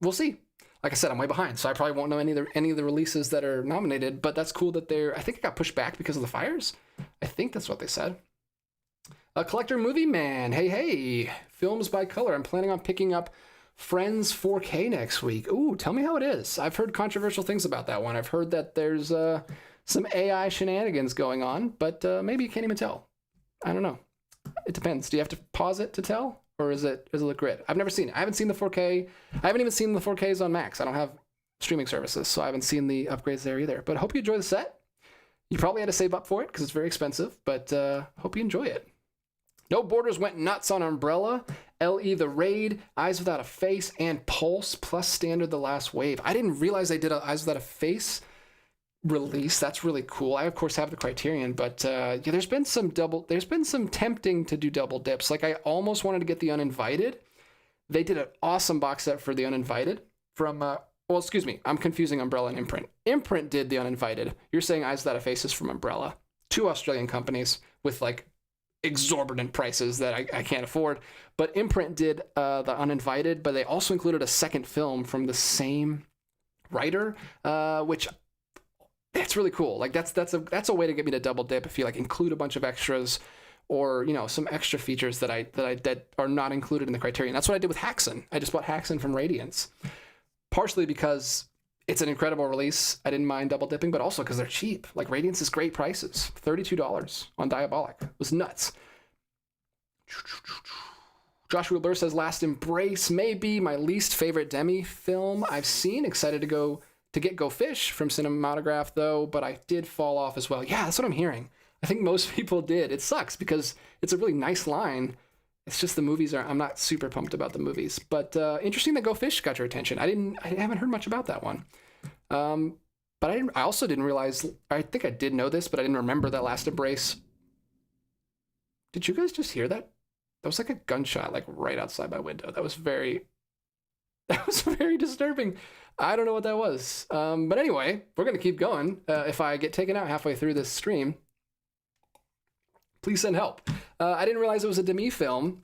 We'll see. Like I said, I'm way behind, so I probably won't know any of the releases that are nominated, but that's cool that I think it got pushed back because of the fires. I think that's what they said. Collector Movie Man, hey, Films by Color. I'm planning on picking up Friends 4K next week. Ooh, tell me how it is. I've heard controversial things about that one. I've heard that there's some AI shenanigans going on, but maybe you can't even tell. I don't know. It depends. Do you have to pause it to tell? Or does it look great? I've never seen it. I haven't seen the 4K. I haven't even seen the 4Ks on Max. I don't have streaming services, so I haven't seen the upgrades there either. But I hope you enjoy the set. You probably had to save up for it because it's very expensive, but hope you enjoy it. No Borders went nuts on Umbrella, LE The Raid, Eyes Without a Face, and Pulse, plus Standard The Last Wave. I didn't realize they did an Eyes Without a Face release. That's really cool. I of course have the Criterion, but yeah, there's been some tempting to do double dips. Like I almost wanted to get The Uninvited. They did an awesome box set for The Uninvited from well, excuse me, I'm confusing Umbrella and Imprint. Imprint did The Uninvited. You're saying Eyes Without a Face is from Umbrella. Two Australian companies with like exorbitant prices that I can't afford. But Imprint did The Uninvited, but they also included a second film from the same writer, which that's really cool. Like that's a way to get me to double dip if you like include a bunch of extras or, you know, some extra features that are not included in the Criterion. That's what I did with Haxon. I just bought Haxon from Radiance, partially because it's an incredible release. I didn't mind double dipping, but also because they're cheap. Like Radiance is great prices. $32 on Diabolic. It was nuts. Joshua Burr says Last Embrace may be my least favorite Demi film I've seen. Excited to get Go Fish from Cinematograph though, but I did fall off as well. Yeah, that's what I'm hearing. I think most people did. It sucks because it's a really nice line. It's just the movies I'm not super pumped about the movies, but interesting that Go Fish got your attention. I haven't heard much about that one. But I also didn't realize, I think I did know this, but I didn't remember that Last Embrace. Did you guys just hear that? That was like a gunshot, like right outside my window. That was very disturbing. I don't know what that was. But anyway, we're going to keep going. If I get taken out halfway through this stream, please send help. I didn't realize it was a Demi film.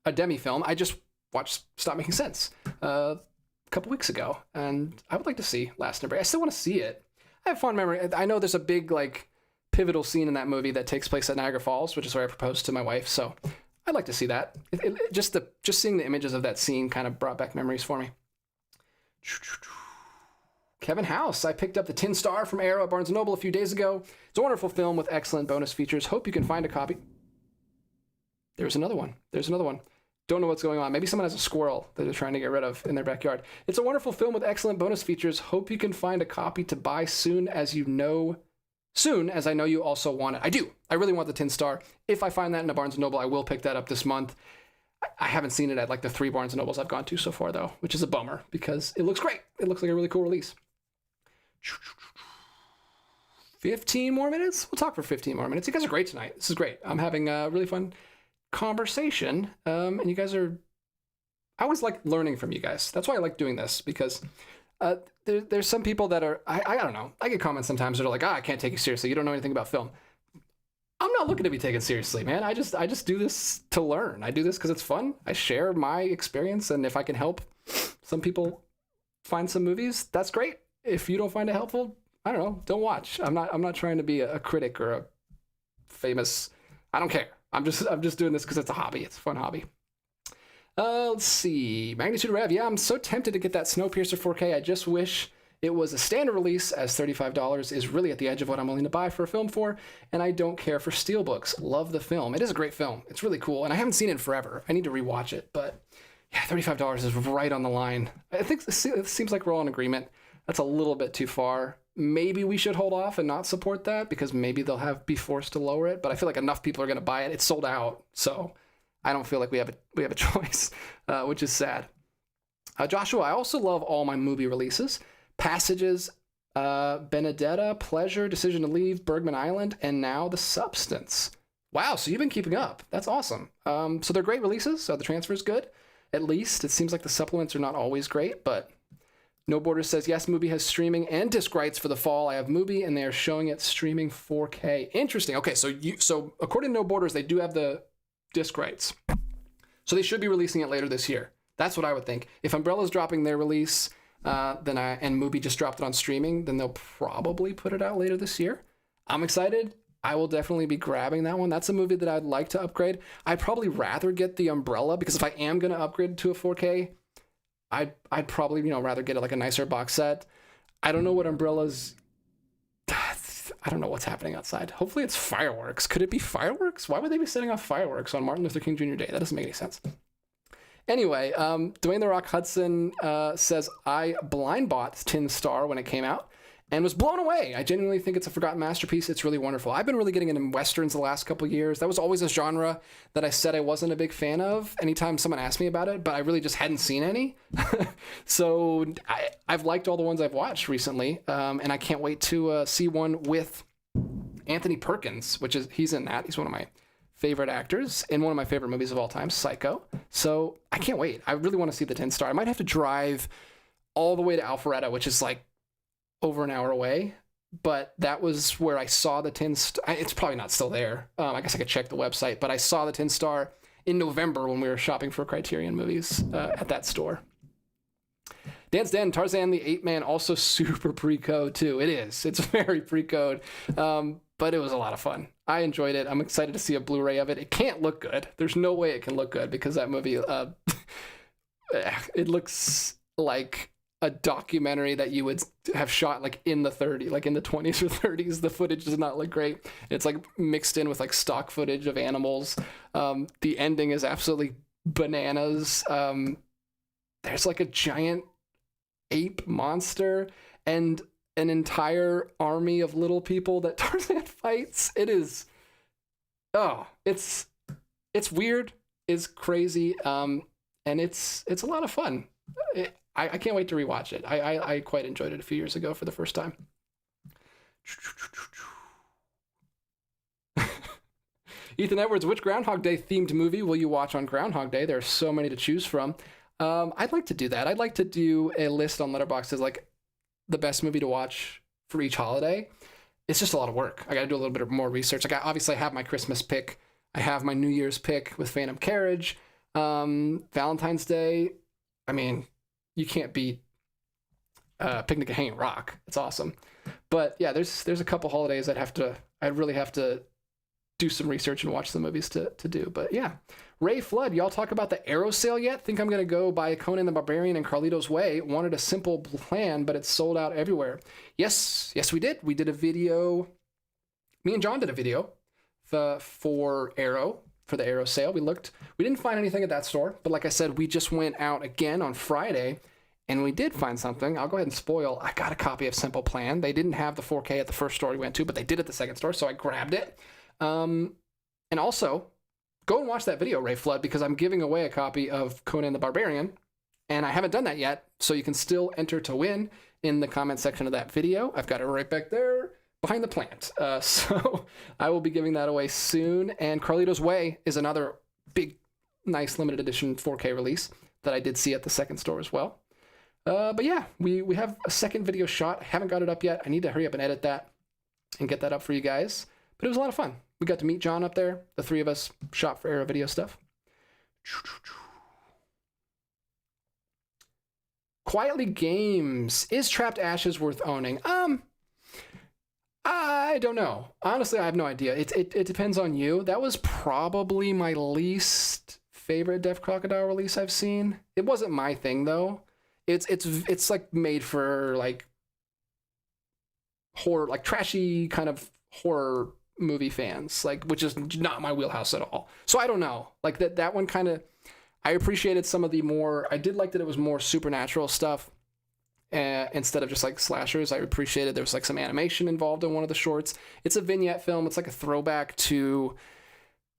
I just watched Stop Making Sense a couple weeks ago, and I would like to see Last Embrace. I still want to see it. I have fond memory. I know there's a big, like, pivotal scene in that movie that takes place at Niagara Falls, which is where I proposed to my wife, so I'd like to see that. Just seeing the images of that scene kind of brought back memories for me. Kevin House, I picked up The Tin Star from Arrow at Barnes & Noble a few days ago. It's a wonderful film with excellent bonus features. Hope you can find a copy. There's another one. Don't know what's going on. Maybe someone has a squirrel that they're trying to get rid of in their backyard. It's a wonderful film with excellent bonus features. Hope you can find a copy to buy soon as I know you also want it. I do. I really want The Tin Star. If I find that in a Barnes & Noble, I will pick that up this month. I haven't seen it at like the 3 Barnes & Nobles I've gone to so far, though, which is a bummer because it looks great. It looks like a really cool release. 15 more minutes? We'll talk for 15 more minutes. You guys are great tonight. This is great. I'm having a really fun conversation. And you guys are... I always like learning from you guys. That's why I like doing this, because there's some people that are... I don't know. I get comments sometimes that are like, I can't take you seriously. You don't know anything about film. I'm not looking to be taken seriously, man. I just do this to learn. I do this because it's fun. I share my experience, and if I can help some people find some movies, that's great. If you don't find it helpful, I don't know, don't watch. I'm not trying to be a critic or a famous. I don't care. I'm just doing this because it's a hobby. It's a fun hobby. Let's see. Magnitude Rev. Yeah, I'm so tempted to get that Snowpiercer 4K. I just wish it was a standard release, as $35 is really at the edge of what I'm willing to buy for a film for, and I don't care for Steelbooks. Love the film. It is a great film. It's really cool, and I haven't seen it in forever. I need to rewatch it, but yeah, $35 is right on the line. I think it seems like we're all in agreement. That's a little bit too far. Maybe we should hold off and not support that, because maybe they'll be forced to lower it, but I feel like enough people are going to buy it. It's sold out, so I don't feel like we have a choice, which is sad. Joshua, I also love all my movie releases. Passages, Benedetta, Pleasure, Decision to Leave, Bergman Island, and now The Substance. Wow, so you've been keeping up. That's awesome. So they're great releases, so the transfer is good. At least, it seems like the supplements are not always great, but No Borders says, yes, Mubi has streaming and disc rights for the fall. I have Mubi, and they are showing it streaming 4K. Interesting. Okay, so according to No Borders, they do have the disc rights. So they should be releasing it later this year. That's what I would think. If Umbrella's dropping their release, and Mubi just dropped it on streaming, then they'll probably put it out later this year. I'm excited. I will definitely be grabbing that one. That's a movie that I'd like to upgrade. I'd probably rather get the Umbrella, because if I am going to upgrade to a 4K, I'd probably, rather get it like a nicer box set. I don't know what Umbrella's... I don't know what's happening outside. Hopefully it's fireworks. Could it be fireworks? Why would they be setting off fireworks on Martin Luther King Jr. Day? That doesn't make any sense. Anyway, Dwayne The Rock Hudson says, I blind bought Tin Star when it came out and was blown away. I genuinely think it's a forgotten masterpiece. It's really wonderful. I've been really getting into Westerns the last couple of years. That was always a genre that I said I wasn't a big fan of anytime someone asked me about it, but I really just hadn't seen any. So I've liked all the ones I've watched recently, and I can't wait to see one with Anthony Perkins, he's in that. He's one of my favorite actors in one of my favorite movies of all time, Psycho. So I can't wait. I really want to see the Tin Star. I might have to drive all the way to Alpharetta, which is like over an hour away, but that was where I saw the Tin Star. It's probably not still there. I guess I could check the website, but I saw the Tin Star in November when we were shopping for Criterion movies at that store. Dan's Den, Tarzan the Ape Man, also super pre-code too. It is. It's very pre-code. But it was a lot of fun. I enjoyed it. I'm excited to see a Blu-ray of it. It can't look good. There's no way it can look good because that movie, it looks like a documentary that you would have shot like in the 20s or 30s. The footage does not look great. It's like mixed in with like stock footage of animals. The ending is absolutely bananas. There's like a giant ape monster and an entire army of little people that Tarzan fights. It is, it's weird, it's crazy, and it's a lot of fun. I can't wait to rewatch it. I quite enjoyed it a few years ago for the first time. Ethan Edwards, which Groundhog Day themed movie will you watch on Groundhog Day? There are so many to choose from. I'd like to do that. I'd like to do a list on Letterboxd as like the best movie to watch for each holiday. It's just a lot of work. I got to do a little bit more research. Like I have my Christmas pick. I have my New Year's pick with Phantom Carriage. Valentine's Day. I mean, you can't beat Picnic at Hanging Rock. It's awesome. But yeah, there's a couple holidays I'd really have to do some research and watch the movies to do. But yeah, Ray Flood, y'all talk about the Arrow sale yet? Think I'm going to go buy Conan the Barbarian and Carlito's Way. Wanted a simple plan, but it's sold out everywhere. Yes, we did. We did a video. Me and John did a video for Arrow, for the Arrow sale. We didn't find anything at that store, but like I said, we just went out again on Friday and we did find something. I'll go ahead and spoil. I got a copy of Simple Plan. They didn't have the 4K at the first store we went to, but they did at the second store, so I grabbed it. And also, go and watch that video, Ray Flood, because I'm giving away a copy of Conan the Barbarian, and I haven't done that yet, so you can still enter to win in the comment section of that video. I've got it right back there behind the plant. So I will be giving that away soon. And Carlito's Way is another big, nice limited edition 4K release that I did see at the second store as well. But yeah, we have a second video shot. I haven't got it up yet. I need to hurry up and edit that and get that up for you guys. But it was a lot of fun. We got to meet John up there. The three of us shot for Arrow Video stuff. Quietly Games. Is Trapped Ashes worth owning? I don't know. Honestly, I have no idea. It depends on you. That was probably my least favorite Deaf Crocodile release I've seen. It wasn't my thing though. It's like made for like horror, like trashy kind of horror movie fans, like, which is not my wheelhouse at all. So I don't know. Like that one kind of, I appreciated some of the more, I did like that it was more supernatural stuff. Instead of just like slashers. I appreciated there was like some animation involved in one of the shorts. It's a vignette film. It's like a throwback to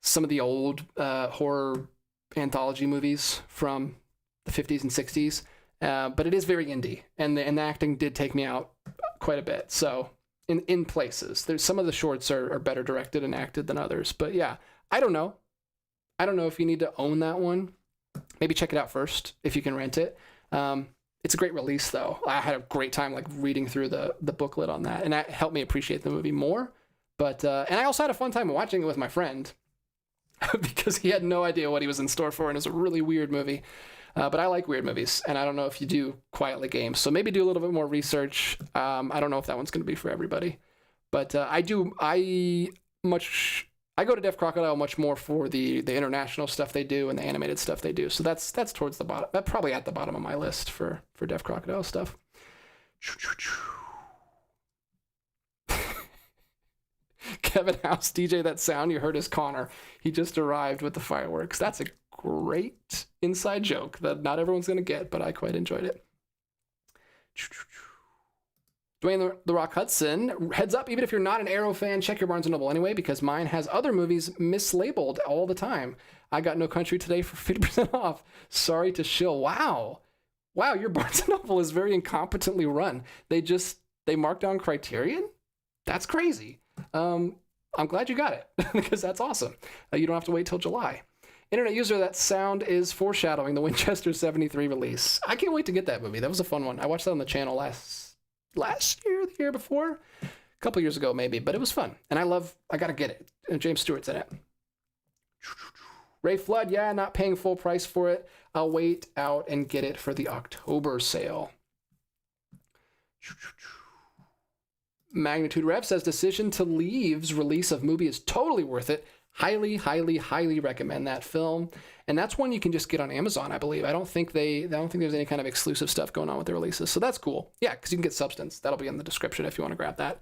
some of the old horror anthology movies from the 50s and 60s. But it is very indie, and the acting did take me out quite a bit. So in places, there's some of the shorts are better directed and acted than others. But yeah, I don't know. I don't know if you need to own that one. Maybe check it out first if you can rent it. It's a great release, though. I had a great time like reading through the booklet on that, and that helped me appreciate the movie more. But and I also had a fun time watching it with my friend because he had no idea what he was in store for, and it's a really weird movie. But I like weird movies, and I don't know if you do Quietly Games, so maybe do a little bit more research. I don't know if that one's going to be for everybody, but I go to Deaf Crocodile much more for the international stuff they do and the animated stuff they do. So that's towards the bottom. That's probably at the bottom of my list for Deaf Crocodile stuff. Kevin House, DJ that sound you heard is Connor. He just arrived with the fireworks. That's a great inside joke that not everyone's going to get, but I quite enjoyed it. Dwayne The Rock Hudson, heads up, even if you're not an Arrow fan, check your Barnes & Noble anyway, because mine has other movies mislabeled all the time. I got No Country today for 50% off. Sorry to shill. Wow, your Barnes & Noble is very incompetently run. They marked down Criterion? That's crazy. I'm glad you got it, because that's awesome. You don't have to wait till July. Internet user, that sound is foreshadowing the Winchester 73 release. I can't wait to get that movie. That was a fun one. I watched that on the channel last year, the year before, a couple years ago maybe, but it was fun. And I gotta get it. And James Stewart's in it. Ray Flood, yeah, not paying full price for it. I'll wait out and get it for the October sale. Magnitude Rev says Decision to Leave's release of movie is totally worth it. Highly, highly, highly recommend that film. And that's one you can just get on Amazon, I believe. I don't think there's any kind of exclusive stuff going on with the releases. So that's cool. Yeah, because you can get Substance. That'll be in the description if you want to grab that.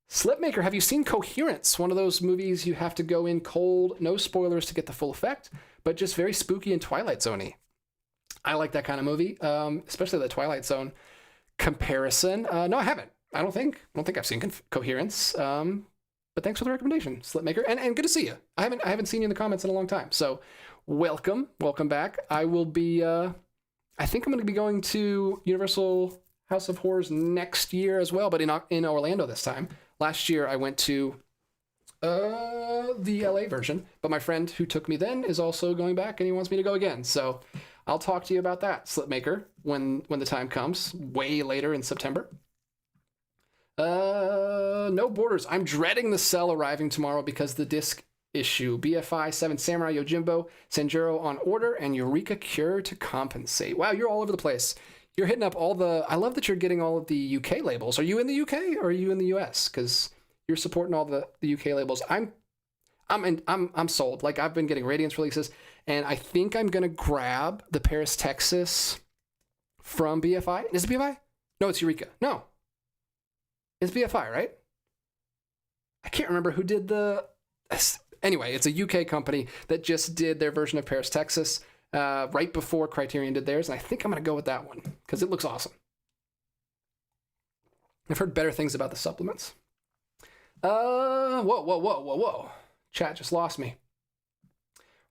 Slipmaker, have you seen Coherence? One of those movies you have to go in cold, no spoilers to get the full effect, but just very spooky and Twilight Zone-y. I like that kind of movie, especially the Twilight Zone comparison. No, I haven't. I don't think I've seen Coherence. But thanks for the recommendation, Slipmaker, and good to see you. I haven't seen you in the comments in a long time, so welcome back. I will be. I think I'm going to be going to Universal House of Horrors next year as well, but in Orlando this time. Last year I went to the LA version, but my friend who took me then is also going back, and he wants me to go again. So I'll talk to you about that, Slipmaker, when the time comes, way later in September. No Borders. I'm dreading the cell arriving tomorrow because the disc issue. BFI, 7 Samurai, Yojimbo, Sanjuro on order, and Eureka Cure to compensate. Wow, you're all over the place. You're hitting up all the... I love that you're getting all of the UK labels. Are you in the UK or are you in the US? Because you're supporting all the UK labels. I'm sold. Like, I've been getting Radiance releases, and I think I'm gonna grab the Paris, Texas from BFI. Is it BFI? No, it's Eureka. No. It's BFI, right? I can't remember who did the... Anyway, it's a UK company that just did their version of Paris, Texas, right before Criterion did theirs, and I think I'm going to go with that one, because it looks awesome. I've heard better things about the supplements. Whoa. Chat just lost me.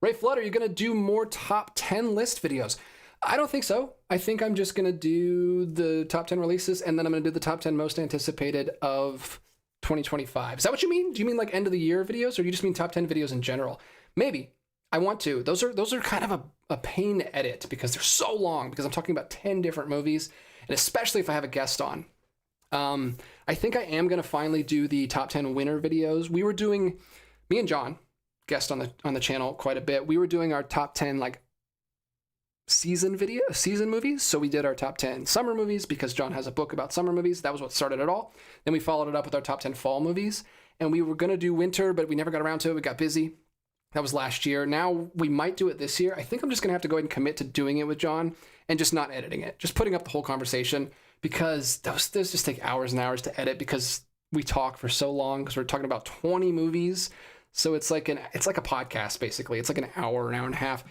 Ray Flood, are you going to do more top 10 list videos? I don't think so. I think I'm just going to do the top 10 releases, and then I'm going to do the top 10 most anticipated of 2025. Is that what you mean? Do you mean like end of the year videos, or do you just mean top 10 videos in general? Maybe. I want to. Those are kind of a pain to edit because they're so long, because I'm talking about 10 different movies, and especially if I have a guest on. I think I am going to finally do the top 10 winner videos. We were doing, me and John, guest on the channel quite a bit, we were doing our top 10 like season movies. So we did our top 10 summer movies because John has a book about summer movies. That was what started it all. Then we followed it up with our top 10 fall movies. And we were going to do winter, but we never got around to it. We got busy. That was last year. Now we might do it this year. I think I'm just going to have to go ahead and commit to doing it with John and just not editing it. Just putting up the whole conversation, because those just take hours and hours to edit because we talk for so long, because we're talking about 20 movies. So it's like a podcast, basically. It's like an hour and a half.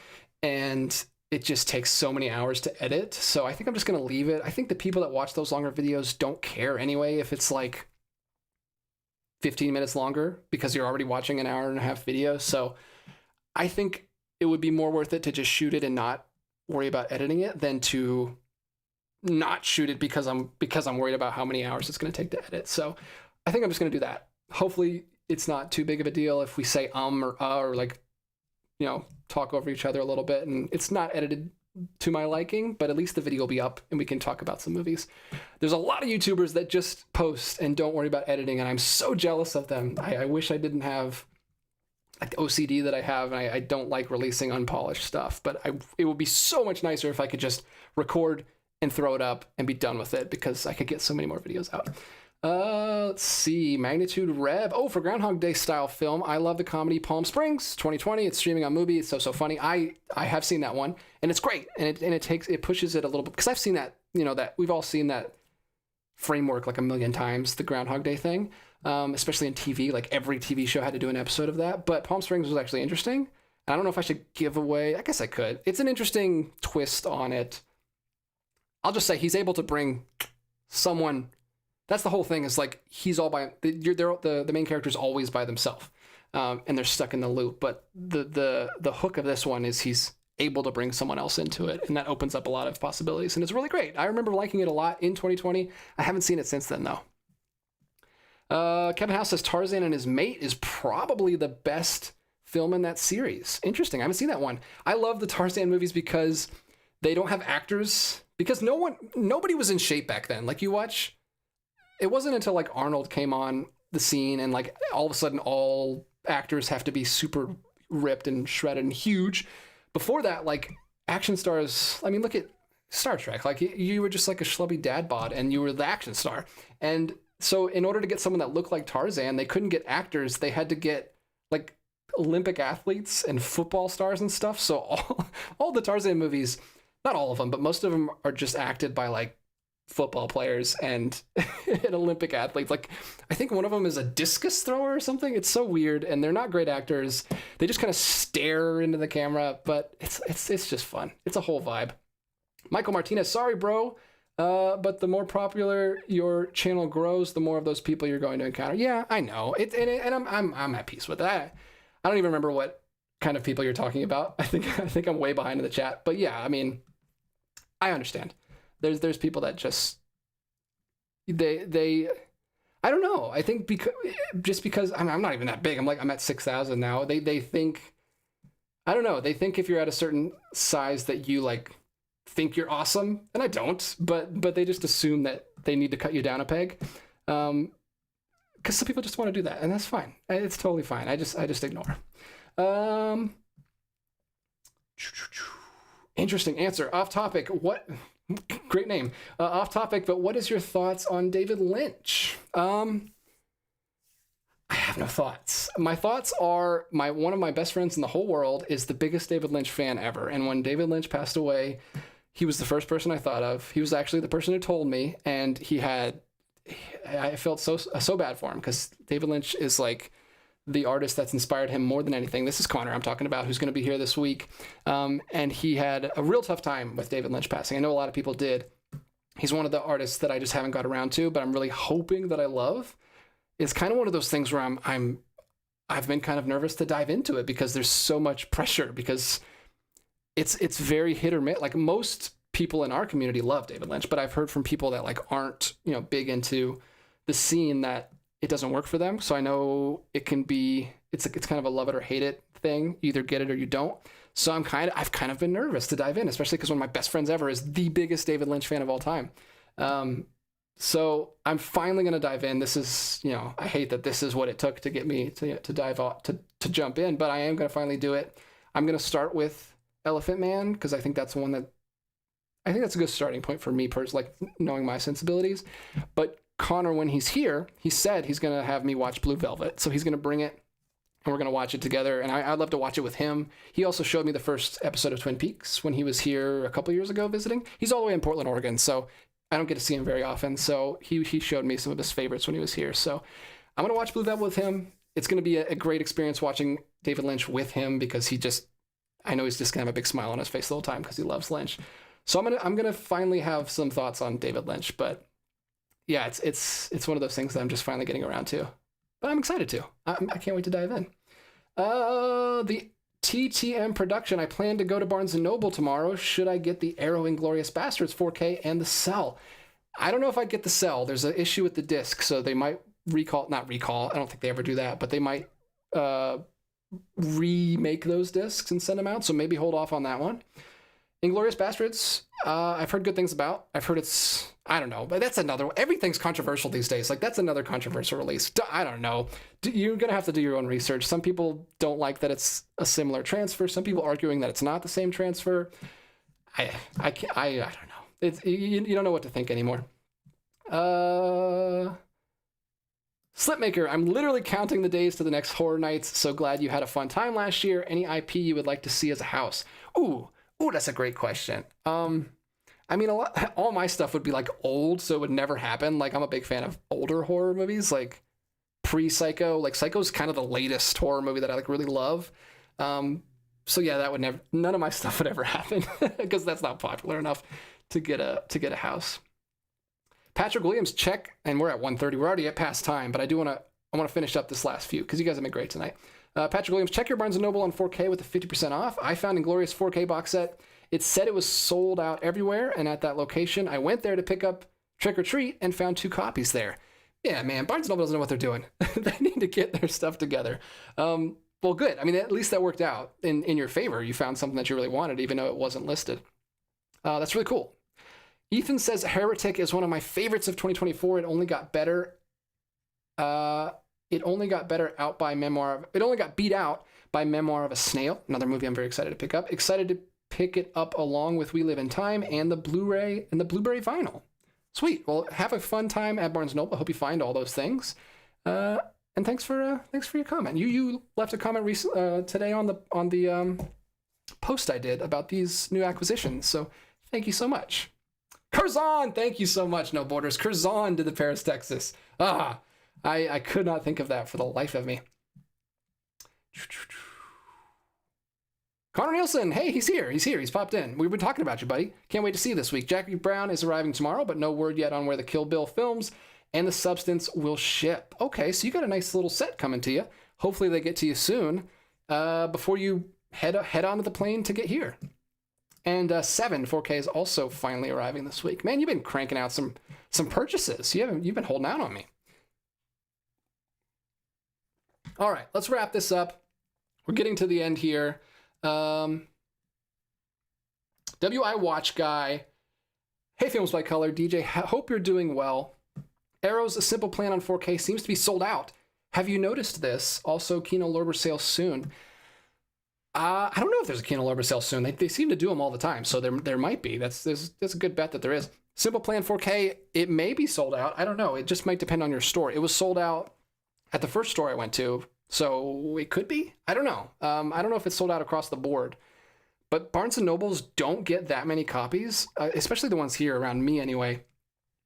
And it just takes so many hours to edit. So I think I'm just going to leave it. I think the people that watch those longer videos don't care anyway if it's like 15 minutes longer, because you're already watching an hour and a half video. So I think it would be more worth it to just shoot it and not worry about editing it than to not shoot it because I'm worried about how many hours it's going to take to edit. So I think I'm just going to do that. Hopefully it's not too big of a deal if we say or like, you know, talk over each other a little bit, and it's not edited to my liking, but at least the video will be up and we can talk about some movies. There's a lot of YouTubers that just post and don't worry about editing, and I'm so jealous of them. I wish I didn't have like the OCD that I have, and I don't like releasing unpolished stuff, but it would be so much nicer if I could just record and throw it up and be done with it, because I could get so many more videos out. Let's see. Magnitude Rev. Oh, for Groundhog Day style film. I love the comedy Palm Springs 2020. It's streaming on Mubi. It's so funny. I have seen that one, and it's great. And it pushes it a little bit, because I've seen that, you know, that we've all seen that framework like a million times, the Groundhog Day thing, especially in TV. Like every TV show had to do an episode of that. But Palm Springs was actually interesting. And I don't know if I should give away. I guess I could. It's an interesting twist on it. I'll just say he's able to bring someone. That's the whole thing, is like he's all by the main character is always by themselves, and they're stuck in the loop. But the hook of this one is he's able to bring someone else into it, and that opens up a lot of possibilities, and it's really great. I remember liking it a lot in 2020. I haven't seen it since then though. Kevin House says Tarzan and His Mate is probably the best film in that series. Interesting. I haven't seen that one. I love the Tarzan movies because they don't have actors, because nobody was in shape back then. Like you watch. It wasn't until like Arnold came on the scene and like all of a sudden all actors have to be super ripped and shredded and huge. Before that, like action stars, I mean, look at Star Trek. Like you were just like a schlubby dad bod and you were the action star. And so in order to get someone that looked like Tarzan, they couldn't get actors. They had to get like Olympic athletes and football stars and stuff. So all the Tarzan movies, not all of them, but most of them are just acted by like football players and Olympic athletes. Like I think one of them is a discus thrower or something. It's so weird, and they're not great actors. They just kind of stare into the camera, but it's just fun. It's a whole vibe. Michael Martinez, sorry bro, but the more popular your channel grows, the more of those people you're going to encounter. Yeah, I know it, and I'm at peace with that. I don't even remember what kind of people you're talking about. I think I'm way behind in the chat, but yeah, I mean, I understand. There's people that just they I don't know. I think because I'm not even that big. I'm at 6,000 now. They think, I don't know. They think if you're at a certain size that you like think you're awesome, and I don't. But they just assume that they need to cut you down a peg, because some people just want to do that, and that's fine. It's totally fine. I just ignore. Interesting answer. Off topic. What? Great name. Off topic, but what is your thoughts on David Lynch? I have no thoughts. My thoughts are one of my best friends in the whole world is the biggest David Lynch fan ever. And when David Lynch passed away, he was the first person I thought of. He was actually the person who told me, and I felt so bad for him, because David Lynch is like the artist that's inspired him more than anything. This is Connor I'm talking about, who's going to be here this week. And he had a real tough time with David Lynch passing. I know a lot of people did. He's one of the artists that I just haven't got around to, but I'm really hoping that I love. It's kind of one of those things where I've been kind of nervous to dive into it, because there's so much pressure, because it's very hit or miss. Like most people in our community love David Lynch, but I've heard from people that like aren't, big into the scene that it doesn't work for them. So I know it can be, it's kind of a love it or hate it thing. You either get it or you don't. So I've kind of been nervous to dive in, especially because one of my best friends ever is the biggest David Lynch fan of all time. So I'm finally going to dive in. This is, I hate that this is what it took to get me to dive off, to jump in, but I am going to finally do it. I'm going to start with Elephant Man, because I think that's one that I think that's a good starting point for me personally, like knowing my sensibilities. But Connor, when he's here, he said he's going to have me watch Blue Velvet. So he's going to bring it and we're going to watch it together. And I'd love to watch it with him. He also showed me the first episode of Twin Peaks when he was here a couple years ago visiting. He's all the way in Portland, Oregon. So I don't get to see him very often. So he showed me some of his favorites when he was here. So I'm going to watch Blue Velvet with him. It's going to be a great experience watching David Lynch with him because I know he's just going to have a big smile on his face the whole time because he loves Lynch. So I'm gonna finally have some thoughts on David Lynch, but yeah, it's one of those things that I'm just finally getting around to. But I'm excited to. I can't wait to dive in. The TTM production. I plan to go to Barnes & Noble tomorrow. Should I get the Arrow Inglourious Basterds 4K and the Cell? I don't know if I'd get the Cell. There's an issue with the disc, so they might not recall. I don't think they ever do that, but they might remake those discs and send them out, so maybe hold off on that one. Inglourious Basterds, I've heard good things about. I've heard I don't know, but that's another one. Everything's controversial these days. Like, that's another controversial release. I don't know. You're going to have to do your own research. Some people don't like that it's a similar transfer. Some people arguing that it's not the same transfer. I don't know. You don't know what to think anymore. Slipmaker, I'm literally counting the days to the next Horror Nights. So glad you had a fun time last year. Any IP you would like to see as a house? Ooh, that's a great question. I mean, all my stuff would be like old, so it would never happen. Like, I'm a big fan of older horror movies, like pre-Psycho. Like, Psycho's kind of the latest horror movie that I like really love. So yeah, that would never. None of my stuff would ever happen because that's not popular enough to get a house. Patrick Williams, check, and we're at 1:30. We're already at past time, but I want to finish up this last few because you guys have been great tonight. Patrick Williams, check your Barnes & Noble on 4K with the 50% off. I found Inglourious 4K box set. It said it was sold out everywhere, and at that location, I went there to pick up Trick or Treat and found 2 copies there. Yeah, man, Barnes & Noble doesn't know what they're doing. They need to get their stuff together. Well, good. I mean, at least that worked out in your favor. You found something that you really wanted, even though it wasn't listed. That's really cool. Ethan says Heretic is one of my favorites of 2024. It only got better. It only got beat out by Memoir of a Snail, another movie I'm very excited to pick up. Excited to pick it up along with We Live in Time and the Blu-ray vinyl. Sweet. Well, have a fun time at Barnes & Noble. I hope you find all those things. And thanks for your comment. You left a comment today on the post I did about these new acquisitions. So thank you so much. Curzon, thank you so much. No Borders. Curzon did the Paris, Texas. I could not think of that for the life of me. Connor Nielsen, hey, he's here. He's popped in. We've been talking about you, buddy. Can't wait to see you this week. Jackie Brown is arriving tomorrow, but no word yet on where the Kill Bill films and the Substance will ship. Okay, so you got a nice little set coming to you. Hopefully they get to you soon before you head onto the plane to get here. And 7 4K is also finally arriving this week. Man, you've been cranking out some purchases. You've been holding out on me. All right, let's wrap this up. We're getting to the end here. WI Watch Guy. Hey, Films by Color. DJ, hope you're doing well. Arrow's A Simple Plan on 4K seems to be sold out. Have you noticed this? Also, Kino Lorber sale soon. I don't know if there's a Kino Lorber sale soon. They seem to do them all the time, so there might be. That's a good bet that there is. Simple Plan 4K, it may be sold out. I don't know. It just might depend on your store. It was sold out at the first store I went to, so it could be. I don't know. I don't know if it's sold out across the board. But Barnes & Nobles don't get that many copies, especially the ones here around me anyway.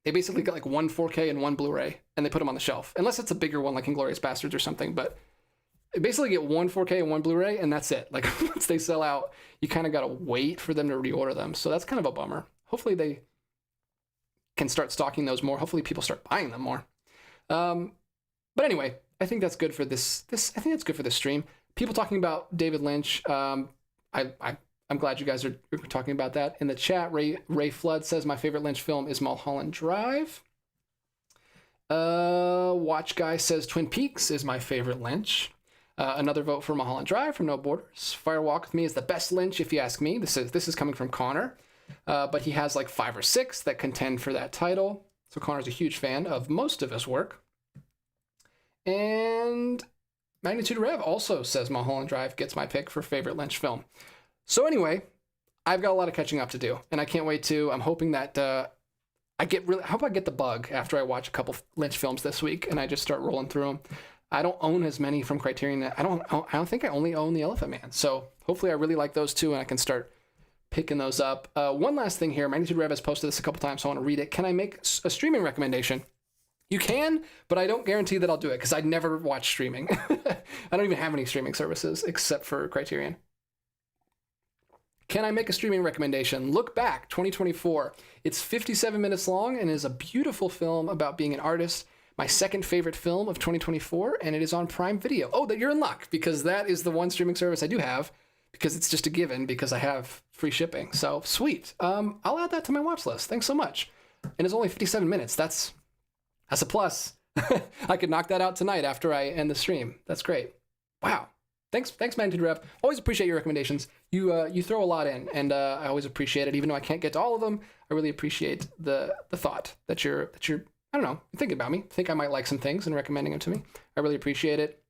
They basically get like 1 4K and 1 Blu-ray, and they put them on the shelf. Unless it's a bigger one like Inglourious Basterds or something, but they basically get 1 4K and 1 Blu-ray, and that's it. Like, once they sell out, you kind of got to wait for them to reorder them. So that's kind of a bummer. Hopefully they can start stocking those more. Hopefully people start buying them more. But anyway, I think that's good for this. I think that's good for this stream. People talking about David Lynch. I'm glad you guys are talking about that. In the chat, Ray Flood says my favorite Lynch film is Mulholland Drive. Watch Guy says Twin Peaks is my favorite Lynch. Another vote for Mulholland Drive from No Borders. Fire Walk with Me is the best Lynch, if you ask me. This is coming from Connor, but he has like 5 or 6 that contend for that title. So Connor's a huge fan of most of his work. And Magnitude Rev also says Mulholland Drive gets my pick for favorite Lynch film. So anyway, I've got a lot of catching up to do, and I can't wait to. I'm hoping that I hope I get the bug after I watch a couple Lynch films this week, and I just start rolling through them. I don't own as many from Criterion. I don't think I only own The Elephant Man. So hopefully I really like those two, and I can start picking those up. One last thing here. Magnitude Rev has posted this a couple times, so I want to read it. Can I make a streaming recommendation? You can, but I don't guarantee that I'll do it because I never watch streaming. I don't even have any streaming services except for Criterion. Can I make a streaming recommendation? Look Back, 2024. It's 57 minutes long and is a beautiful film about being an artist. My second favorite film of 2024, and it is on Prime Video. Oh, that you're in luck, because that is the one streaming service I do have, because it's just a given, because I have free shipping. So, sweet. I'll add that to my watch list. Thanks so much. And it's only 57 minutes. That's a plus. I could knock that out tonight after I end the stream. That's great. Wow. Thanks, Magnitude Rev. Always appreciate your recommendations. You throw a lot in, and I always appreciate it. Even though I can't get to all of them, I really appreciate the thought that you're I don't know, thinking about me. Think I might like some things and recommending them to me. I really appreciate it.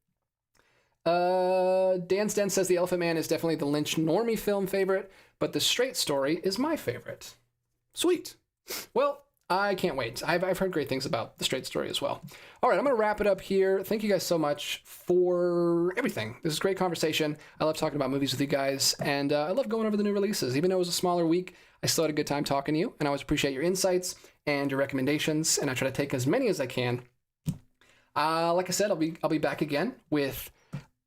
Dan Sten says The Elephant Man is definitely the Lynch normie film favorite, but The Straight Story is my favorite. Sweet. Well, I can't wait. I've heard great things about The Straight Story as well. All right, I'm going to wrap it up here. Thank you guys so much for everything. This is a great conversation. I love talking about movies with you guys, and I love going over the new releases. Even though it was a smaller week, I still had a good time talking to you, and I always appreciate your insights and your recommendations, and I try to take as many as I can. Like I said, I'll be back again with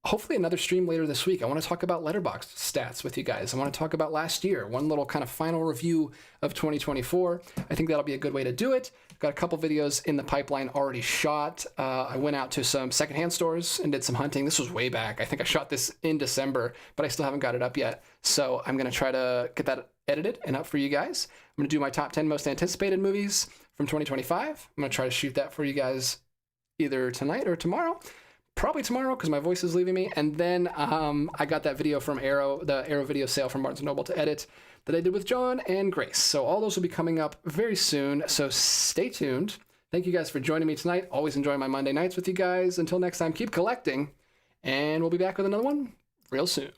hopefully another stream later this week. I want to talk about Letterboxd stats with you guys. I want to talk about last year, one little kind of final review of 2024. I think that'll be a good way to do it. I've got a couple videos in the pipeline already shot. I went out to some secondhand stores and did some hunting. This was way back. I think I shot this in December, but I still haven't got it up yet. So I'm going to try to get that edited and up for you guys. I'm going to do my top 10 most anticipated movies from 2025. I'm going to try to shoot that for you guys either tonight or tomorrow. Probably tomorrow because my voice is leaving me. And then I got that video from Arrow, the Arrow video sale from Barnes & Noble to edit that I did with John and Grace. So all those will be coming up very soon. So stay tuned. Thank you guys for joining me tonight. Always enjoy my Monday nights with you guys. Until next time, keep collecting. And we'll be back with another one real soon.